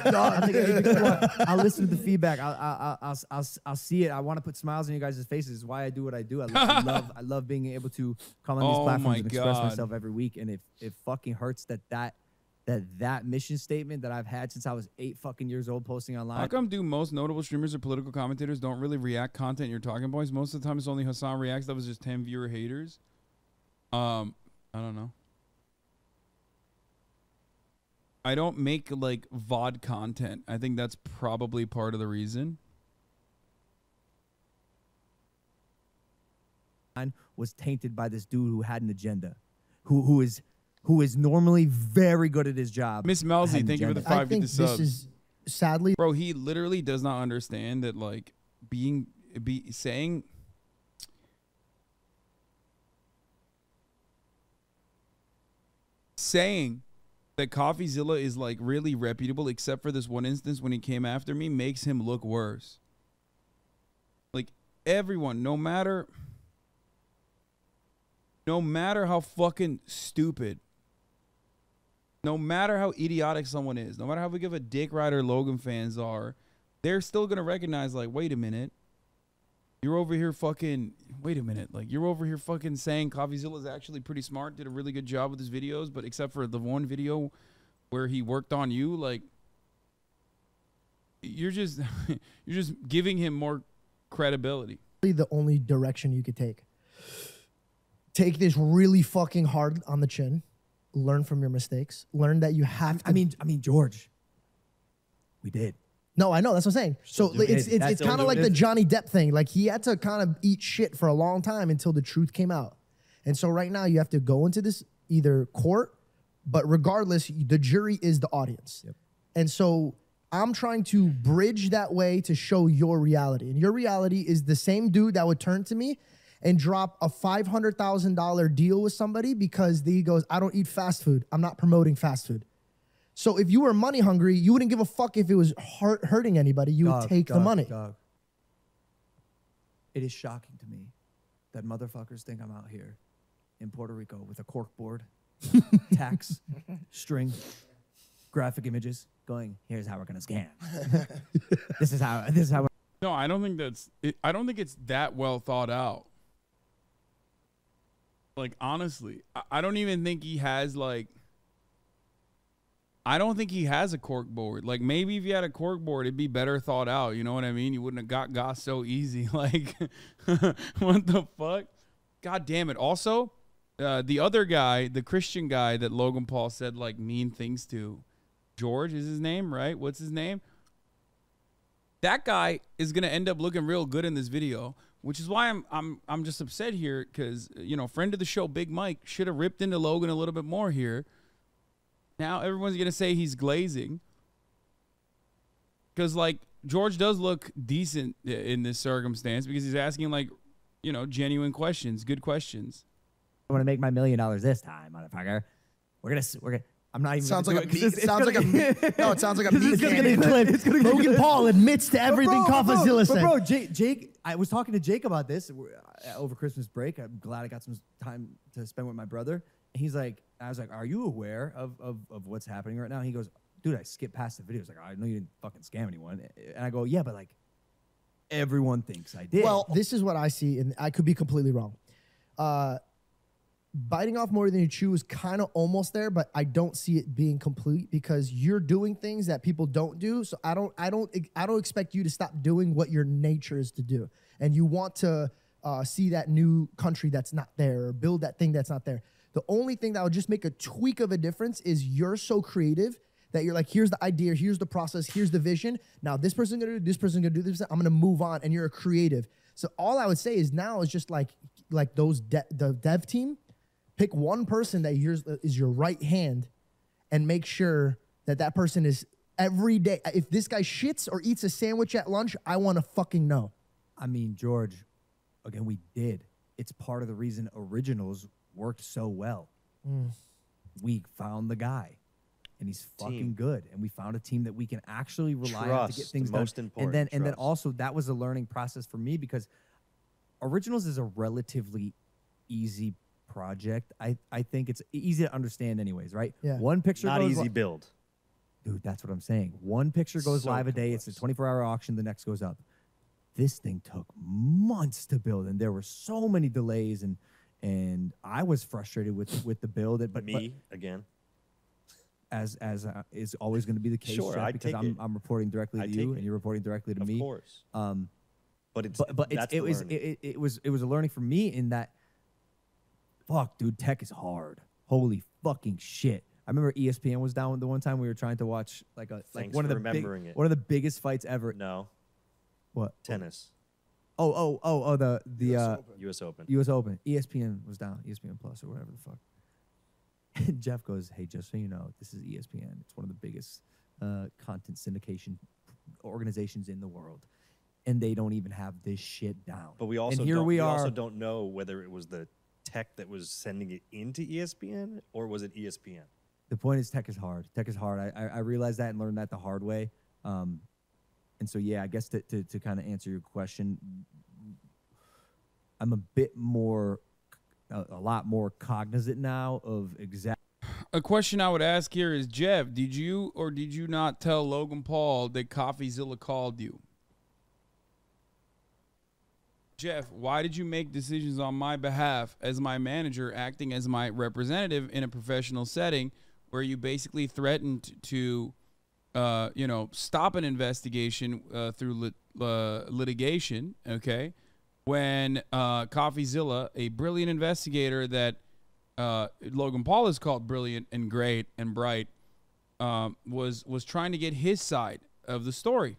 I'll listen to the feedback. I'll see it. I want to put smiles on you guys' faces. It's why I do what I do. I love being able to come on these platforms and express myself every week. And it fucking hurts that mission statement that I've had since I was 8 fucking years old posting online. How come most notable streamers or political commentators don't really react content you're talking points? Most of the time it's only Hassan reacts. That was just 10 viewer haters. I don't know. I don't make like VOD content. I think that's probably part of the reason. Was tainted by this dude who had an agenda, who is normally very good at his job. Miss Melzy, thank you for the 5. I think Get the this subs. is sadly, bro. He literally does not understand that like saying that Coffeezilla is like really reputable, except for this one instance when he came after me, makes him look worse. Like everyone, no matter how fucking stupid, no matter how idiotic someone is, no matter how big of a dick rider Logan fans are, they're still gonna recognize like, wait a minute. You're over here fucking, wait a minute. Like, you're over here fucking saying Coffeezilla is actually pretty smart, did a really good job with his videos, but except for the one video where he worked on you, like, you're just giving him more credibility. the only direction you could take. Take this really fucking hard on the chin. Learn from your mistakes. Learn that you have to. I mean, George, we did. No, I know. That's what I'm saying. So it's kind of like the Johnny Depp thing. Like he had to kind of eat shit for a long time until the truth came out. And so right now you have to go into this either court, but regardless, the jury is the audience. Yep. And so I'm trying to bridge that way to show your reality. And your reality is the same dude that would turn to me and drop a $500,000 deal with somebody because he goes, I don't eat fast food. I'm not promoting fast food. So if you were money hungry, you wouldn't give a fuck if it was hurting anybody. You would take the money. It is shocking to me that motherfuckers think I'm out here in Puerto Rico with a cork board, tax, string, graphic images, going, here's how we're gonna scam. This is how. No, I don't think I don't think it's that well thought out. Like honestly, I don't even think he has like. I don't think he has a cork board. Like maybe if you had a cork board, it'd be better thought out. You know what I mean? You wouldn't have got so easy. Like, what the fuck? God damn it. Also, the other guy, the Christian guy that Logan Paul said like mean things to, George is his name, right? What's his name? That guy is gonna end up looking real good in this video, which is why I'm just upset here because you know, friend of the show, Big Mike, should have ripped into Logan a little bit more here. Now everyone's going to say he's glazing. Because, like, George does look decent in this circumstance because he's asking, like, you know, genuine questions, good questions. I want to make my $1 million this time, motherfucker. We're gonna. I'm not even. Sounds like a meat. It sounds like a meat. No, it sounds like a meat. Logan Paul admits to everything Coffeezilla said. Bro, Jake, I was talking to Jake about this over Christmas break. I'm glad I got some time to spend with my brother. And he's like, I was like, are you aware of what's happening right now? And he goes, dude, I skipped past the video. He's like, I know you didn't fucking scam anyone. And I go, yeah, but like, everyone thinks I did. Well, this is what I see, and I could be completely wrong. biting off more than you chew is kind of almost there, but I don't see it being complete because you're doing things that people don't do. So I don't expect you to stop doing what your nature is to do, and you want to see that new country that's not there or build that thing that's not there. The only thing that would just make a tweak of a difference is you're so creative that you're like, here's the idea, here's the process, here's the vision. Now this person's gonna do this, person's gonna do this. I'm gonna move on, and you're a creative. So all I would say is now is just like those the dev team. Pick one person that is your right hand and make sure that that person is every day. If this guy shits or eats a sandwich at lunch, I want to fucking know. I mean, George, again, we did. It's part of the reason Originals worked so well. We found the guy, and he's fucking good. And we found a team that we can actually rely on to get things done. Most important. And then also that was a learning process for me because Originals is a relatively easy project. I think it's easy to understand anyways, right? Yeah. One picture Not goes easy build. Dude, that's what I'm saying. One picture goes So live a day. complex. It's a 24-hour auction. The next goes up. This thing took months to build, and there were so many delays, and I was frustrated with the build. But Again. as is always going to be the case, Sure, Jeff, I'd because take it. I'm reporting directly to I'd you, take and it. you're reporting directly to Of me. course. But It was a learning for me in that. Fuck, dude, tech is hard. Holy fucking shit! I remember ESPN was down the one time we were trying to watch Thanks one of for the remembering it. one of the biggest fights ever. No. What? Tennis. The U.S. Open. U.S. Open. ESPN was down. ESPN Plus or whatever the fuck. And Jeff goes, "Hey, just so you know, this is ESPN. It's one of the biggest content syndication organizations in the world, and they don't even have this shit down." But we also and here we are. also don't know whether it was the tech that was sending it into ESPN or was it ESPN. The point is, tech is hard. Tech is hard. I realized that and learned that the hard way. And so, yeah, I guess to kind of answer your question, I'm a lot more cognizant now of exact. A question I would ask here is, Jeff, did you or did you not tell Logan Paul that Coffeezilla called you? Jeff, why did you make decisions on my behalf as my manager, acting as my representative in a professional setting where you basically threatened to, stop an investigation through litigation, okay? When Coffeezilla, a brilliant investigator that Logan Paul has called brilliant and great and bright, was trying to get his side of the story.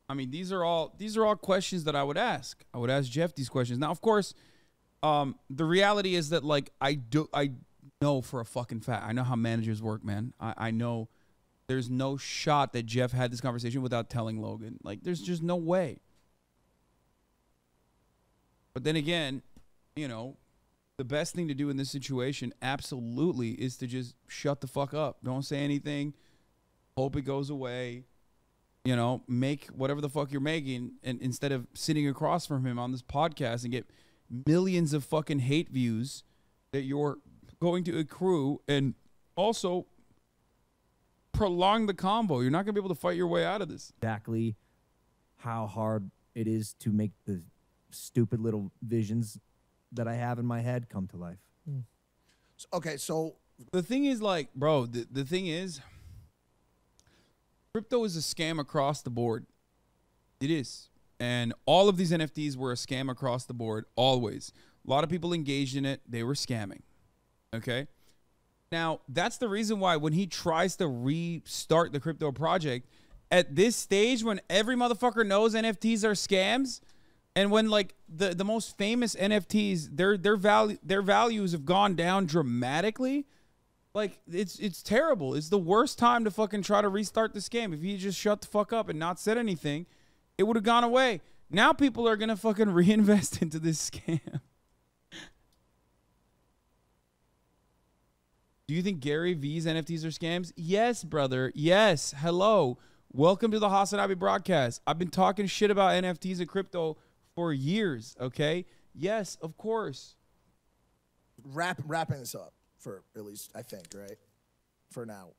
I mean, these are all questions that I would ask. I would ask Jeff these questions. Now, of course, the reality is that I know for a fucking fact. I know how managers work, man. I know there's no shot that Jeff had this conversation without telling Logan. There's just no way. But then again, the best thing to do in this situation absolutely is to just shut the fuck up. Don't say anything. Hope it goes away. Make whatever the fuck you're making, and instead of sitting across from him on this podcast and get millions of fucking hate views that you're going to accrue and also prolong the combo. You're not going to be able to fight your way out of this. Exactly how hard it is to make the stupid little visions that I have in my head come to life. Okay, so the thing is, bro, the thing is, crypto is a scam across the board. It is. And all of these NFTs were a scam across the board, always. A lot of people engaged in it. They were scamming. Okay? Now, that's the reason why when he tries to restart the crypto project, at this stage when every motherfucker knows NFTs are scams, and when the most famous NFTs, their values have gone down dramatically, it's terrible. It's the worst time to fucking try to restart this game. If he just shut the fuck up and not said anything, it would have gone away. Now people are gonna fucking reinvest into this scam. Do you think Gary V's NFTs are scams? Yes, brother. Yes. Hello. Welcome to the Hasanabi broadcast. I've been talking shit about NFTs and crypto for years, okay? Yes, of course. Wrapping this up for at least, I think, right? For now.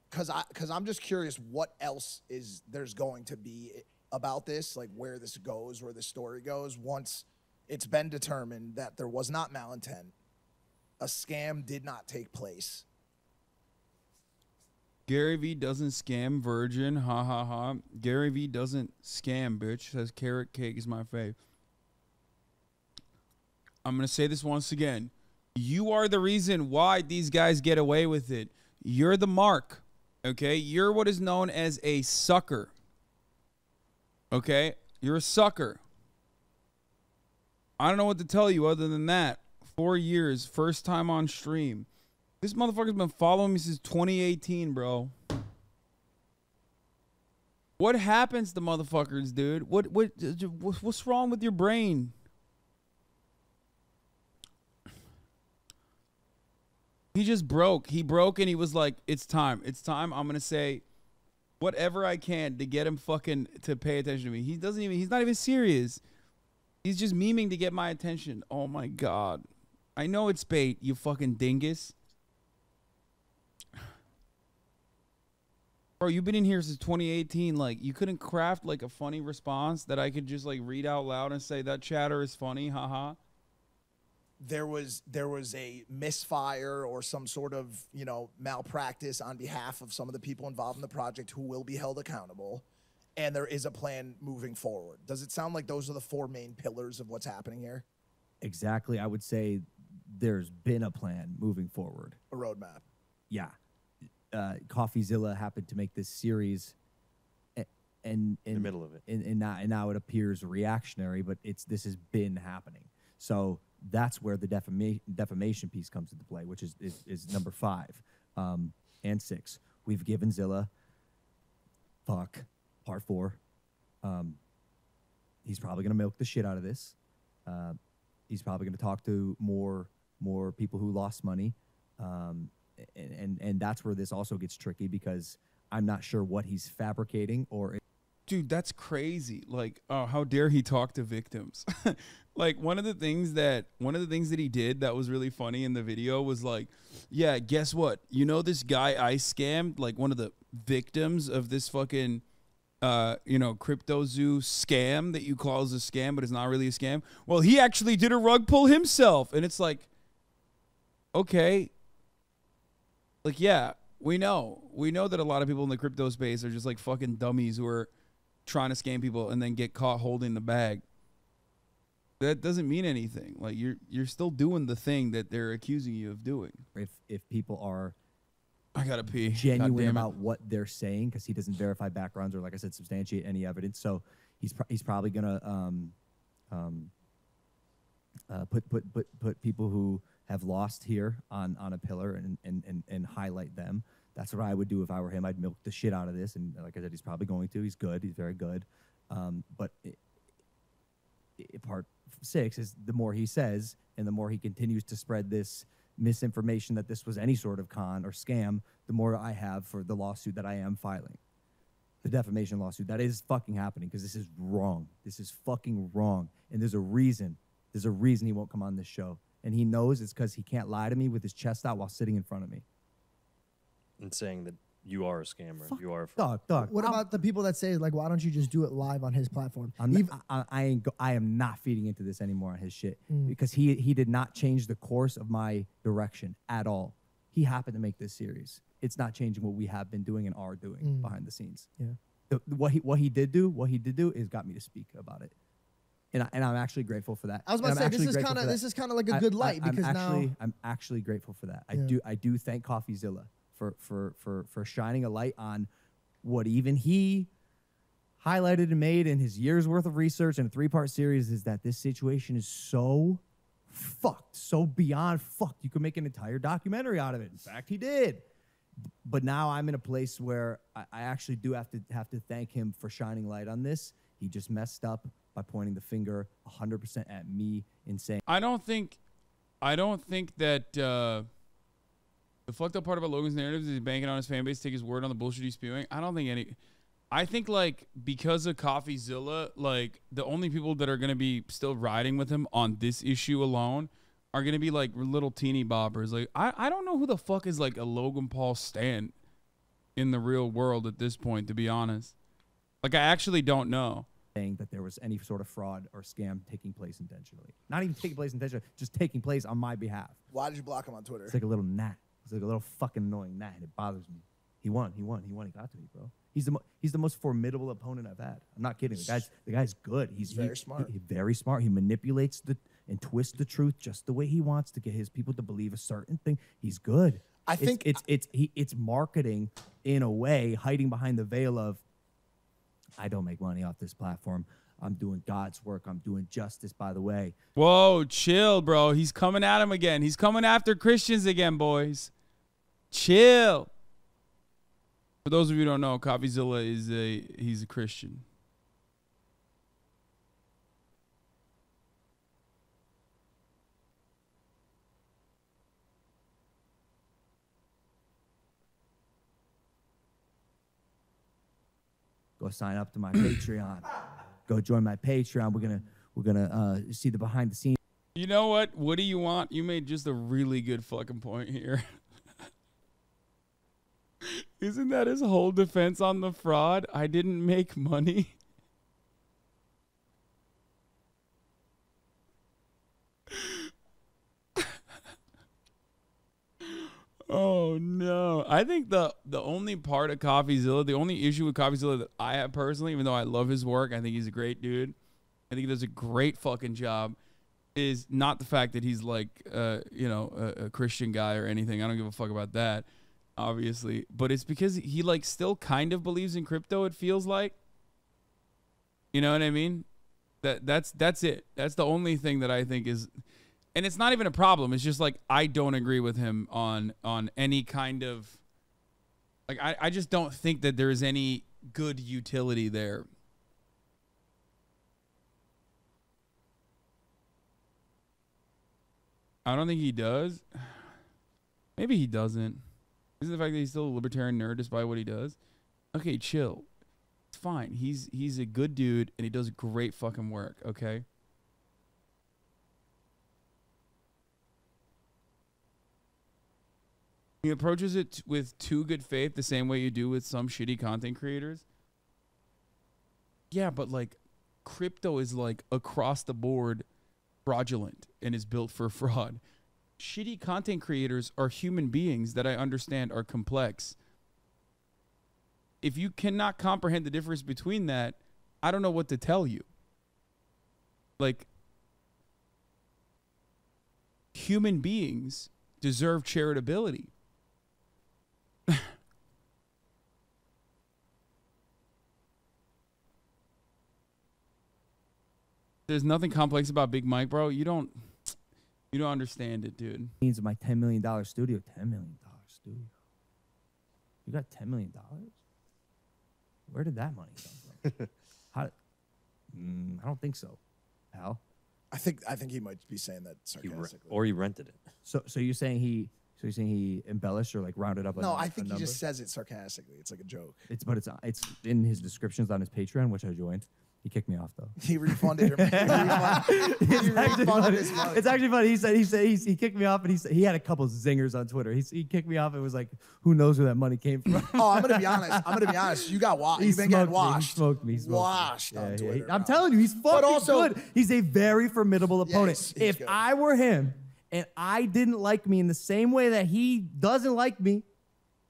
Because I'm just curious what else there's going to be about this, like where this goes, where this story goes, once it's been determined that there was not malintent, a scam did not take place. Gary V doesn't scam virgin. Ha ha ha. Gary V doesn't scam, bitch. Says carrot cake is my fave. I'm going to say this once again. You are the reason why these guys get away with it. You're the mark. Okay? You're what is known as a sucker. Okay? You're a sucker. I don't know what to tell you other than that. 4 years, first time on stream. This motherfucker's been following me since 2018, bro. What happens to motherfuckers, dude? What's wrong with your brain? He just broke. He broke and he was like, it's time. It's time. I'm going to say whatever I can to get him fucking to pay attention to me. He's not even serious. He's just memeing to get my attention. Oh my God. I know it's bait, you fucking dingus. Bro, you've been in here since 2018. Like, you couldn't craft like a funny response that I could just like read out loud and say that chatter is funny, haha. There was a misfire or some sort of, you know, malpractice on behalf of some of the people involved in the project who will be held accountable, and there is a plan moving forward. Does it sound like those are the 4 main pillars of what's happening here? Exactly. I would say there's been a plan moving forward. A roadmap. Yeah. Coffeezilla happened to make this series, and in the middle of it, and now it appears reactionary, but this has been happening. So that's where the defamation piece comes into play, which is number 5 and 6. We've given Zilla part 4. He's probably gonna milk the shit out of this. He's probably gonna talk to more people who lost money. And that's where this also gets tricky, because I'm not sure what he's fabricating or. Dude, that's crazy. Like, oh, how dare he talk to victims? Like, one of the things that he did that was really funny in the video was like, yeah, guess what? You know this guy I scammed, like one of the victims of this fucking crypto zoo scam that you call as a scam, but it's not really a scam. Well, he actually did a rug pull himself. And it's like, okay. Like, yeah, we know that a lot of people in the crypto space are just like fucking dummies who are trying to scam people and then get caught holding the bag. That doesn't mean anything. Like, you're still doing the thing that they're accusing you of doing. If people are, I gotta pee, genuine about what they're saying, because he doesn't verify backgrounds or, like I said, substantiate any evidence. So he's probably gonna put people who have lost here on a pillar and highlight them. That's what I would do if I were him. I'd milk the shit out of this, and like I said, he's probably going to. He's good. He's very good. But part 6 is the more he says and the more he continues to spread this misinformation that this was any sort of con or scam, the more I have for the lawsuit that I am filing. The defamation lawsuit. That is fucking happening, because this is wrong. This is fucking wrong. And there's a reason. There's a reason he won't come on this show. And he knows it's because he can't lie to me with his chest out while sitting in front of me. And saying that you are a scammer. Fuck, you are dog. What about the people that say, like, why don't you just do it live on his platform? I am not feeding into this anymore on his shit, because he did not change the course of my direction at all. He happened to make this series. It's not changing what we have been doing and are doing behind the scenes. Yeah. What he did do is got me to speak about it. And I'm actually grateful for that. I was about to say, this is kind of like a good light, because I'm actually grateful for that. I do thank Coffeezilla for shining a light on what even he highlighted and made in his year's worth of research in a 3-part series, is that this situation is so fucked, so beyond fucked. You could make an entire documentary out of it. In fact, he did. But now I'm in a place where I actually do have to thank him for shining light on this. He just messed up by pointing the finger 100% at me and saying, I don't think that the fucked up part about Logan's narrative is he's banking on his fan base to take his word on the bullshit he's spewing. I think like, because of Coffeezilla, like, the only people that are going to be still riding with him on this issue alone are going to be like little teeny boppers. Like, I don't know who the fuck is like a Logan Paul stan in the real world at this point, to be honest. Like, I actually don't know. Saying that there was any sort of fraud or scam taking place intentionally. Not even taking place intentionally, just taking place on my behalf. Why did you block him on Twitter? It's like a little gnat. It's like a little fucking annoying gnat, and it bothers me. He won. He got to me, bro. He's the most formidable opponent I've had. I'm not kidding. The guy's good. He's very smart. He's very smart. He manipulates and twists the truth just the way he wants to get his people to believe a certain thing. He's good. I think it's marketing in a way, hiding behind the veil of, I don't make money off this platform. I'm doing God's work. I'm doing justice, by the way. Whoa, chill, bro. He's coming at him again. He's coming after Christians again, boys. Chill. For those of you who don't know, Coffeezilla he's a Christian. Go sign up to my Patreon. Go join my Patreon. We're gonna see the behind the scenes. You know what? What do you want? You made just a really good fucking point here. Isn't that his whole defense on the fraud? I didn't make money. Oh no. I think the only part of Coffeezilla, the only issue with Coffeezilla that I have personally, even though I love his work, I think he's a great dude, I think he does a great fucking job, is not the fact that he's like a Christian guy or anything. I don't give a fuck about that, obviously. But it's because he like still kind of believes in crypto, it feels like. You know what I mean? That's it. That's the only thing that I think is. And it's not even a problem. It's just like I don't agree with him on any kind of like I just don't think that there's any good utility there. I don't think he does. Maybe he doesn't. Isn't the fact that he's still a libertarian nerd despite what he does? Okay, chill. It's fine. He's a good dude and he does great fucking work, okay? He approaches it with too good faith, the same way you do with some shitty content creators. Yeah, but like crypto is like across the board fraudulent and is built for fraud. Shitty content creators are human beings that I understand are complex. If you cannot comprehend the difference between that, I don't know what to tell you. Like, human beings deserve charitability. There's nothing complex about Big Mike, bro. You don't understand it, dude. Means of my $10 million studio. $10 million studio. You got $10 million? Where did that money come from? I don't think so, Al. I think he might be saying that sarcastically. Or he rented it. So you're saying he embellished or like rounded up? No, I think he just says it sarcastically. It's like a joke. It's in his descriptions on his Patreon, which I joined. He kicked me off though. He refunded his money. It's actually funny. He said he kicked me off, and he had a couple zingers on Twitter. He kicked me off. It was like, who knows where that money came from? Oh, I'm gonna be honest. You got washed. You've been getting washed. He smoked me. Washed on Twitter. I'm telling you, he's fucking good. He's a very formidable opponent. He's if good. I were him and I didn't like me in the same way that he doesn't like me,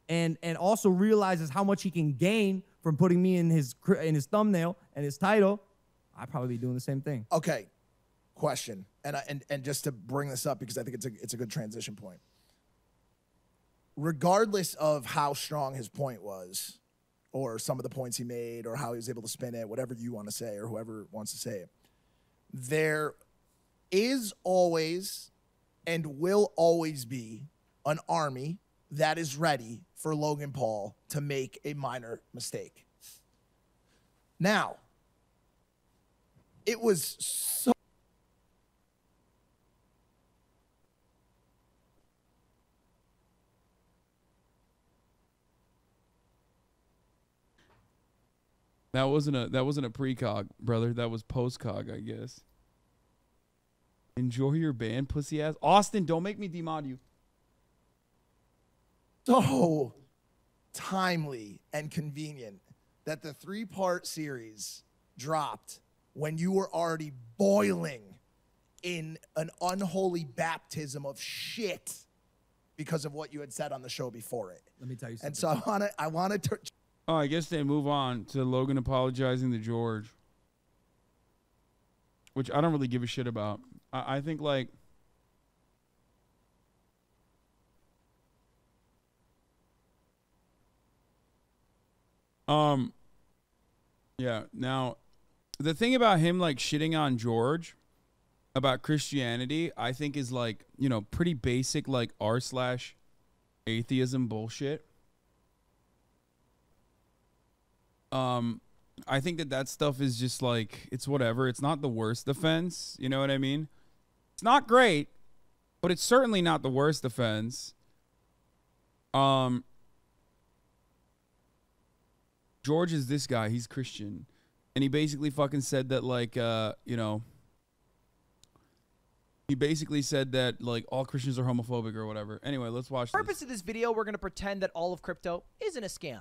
and also realizes how much he can gain from putting me in his thumbnail and his title, I'd probably be doing the same thing. Okay, question, and just to bring this up because I think it's a good transition point. Regardless of how strong his point was, or some of the points he made, or how he was able to spin it, whatever you want to say, or whoever wants to say it, there is always and will always be an army that is ready for Logan Paul to make a minor mistake. Now, it was so... That wasn't a precog, brother. That was postcog, I guess. Enjoy your band, pussy ass. Austin, don't make me demod you. So timely and convenient that the 3-part series dropped when you were already boiling in an unholy baptism of shit because of what you had said on the show before it. Let me tell you something. And so I wanted to. Oh, I guess they move on to Logan apologizing to George, which I don't really give a shit about. I think like. Yeah. Now, the thing about him like shitting on George about Christianity, I think is like, you know, pretty basic like r/atheism bullshit. I think that stuff is just like, it's whatever. It's not the worst offense. You know what I mean? It's not great, but it's certainly not the worst offense. George is this guy. He's Christian. And he basically fucking said that, like, you know, he basically said that, like, all Christians are homophobic or whatever. Anyway, let's watch For the purpose of this video, we're going to pretend that all of crypto isn't a scam.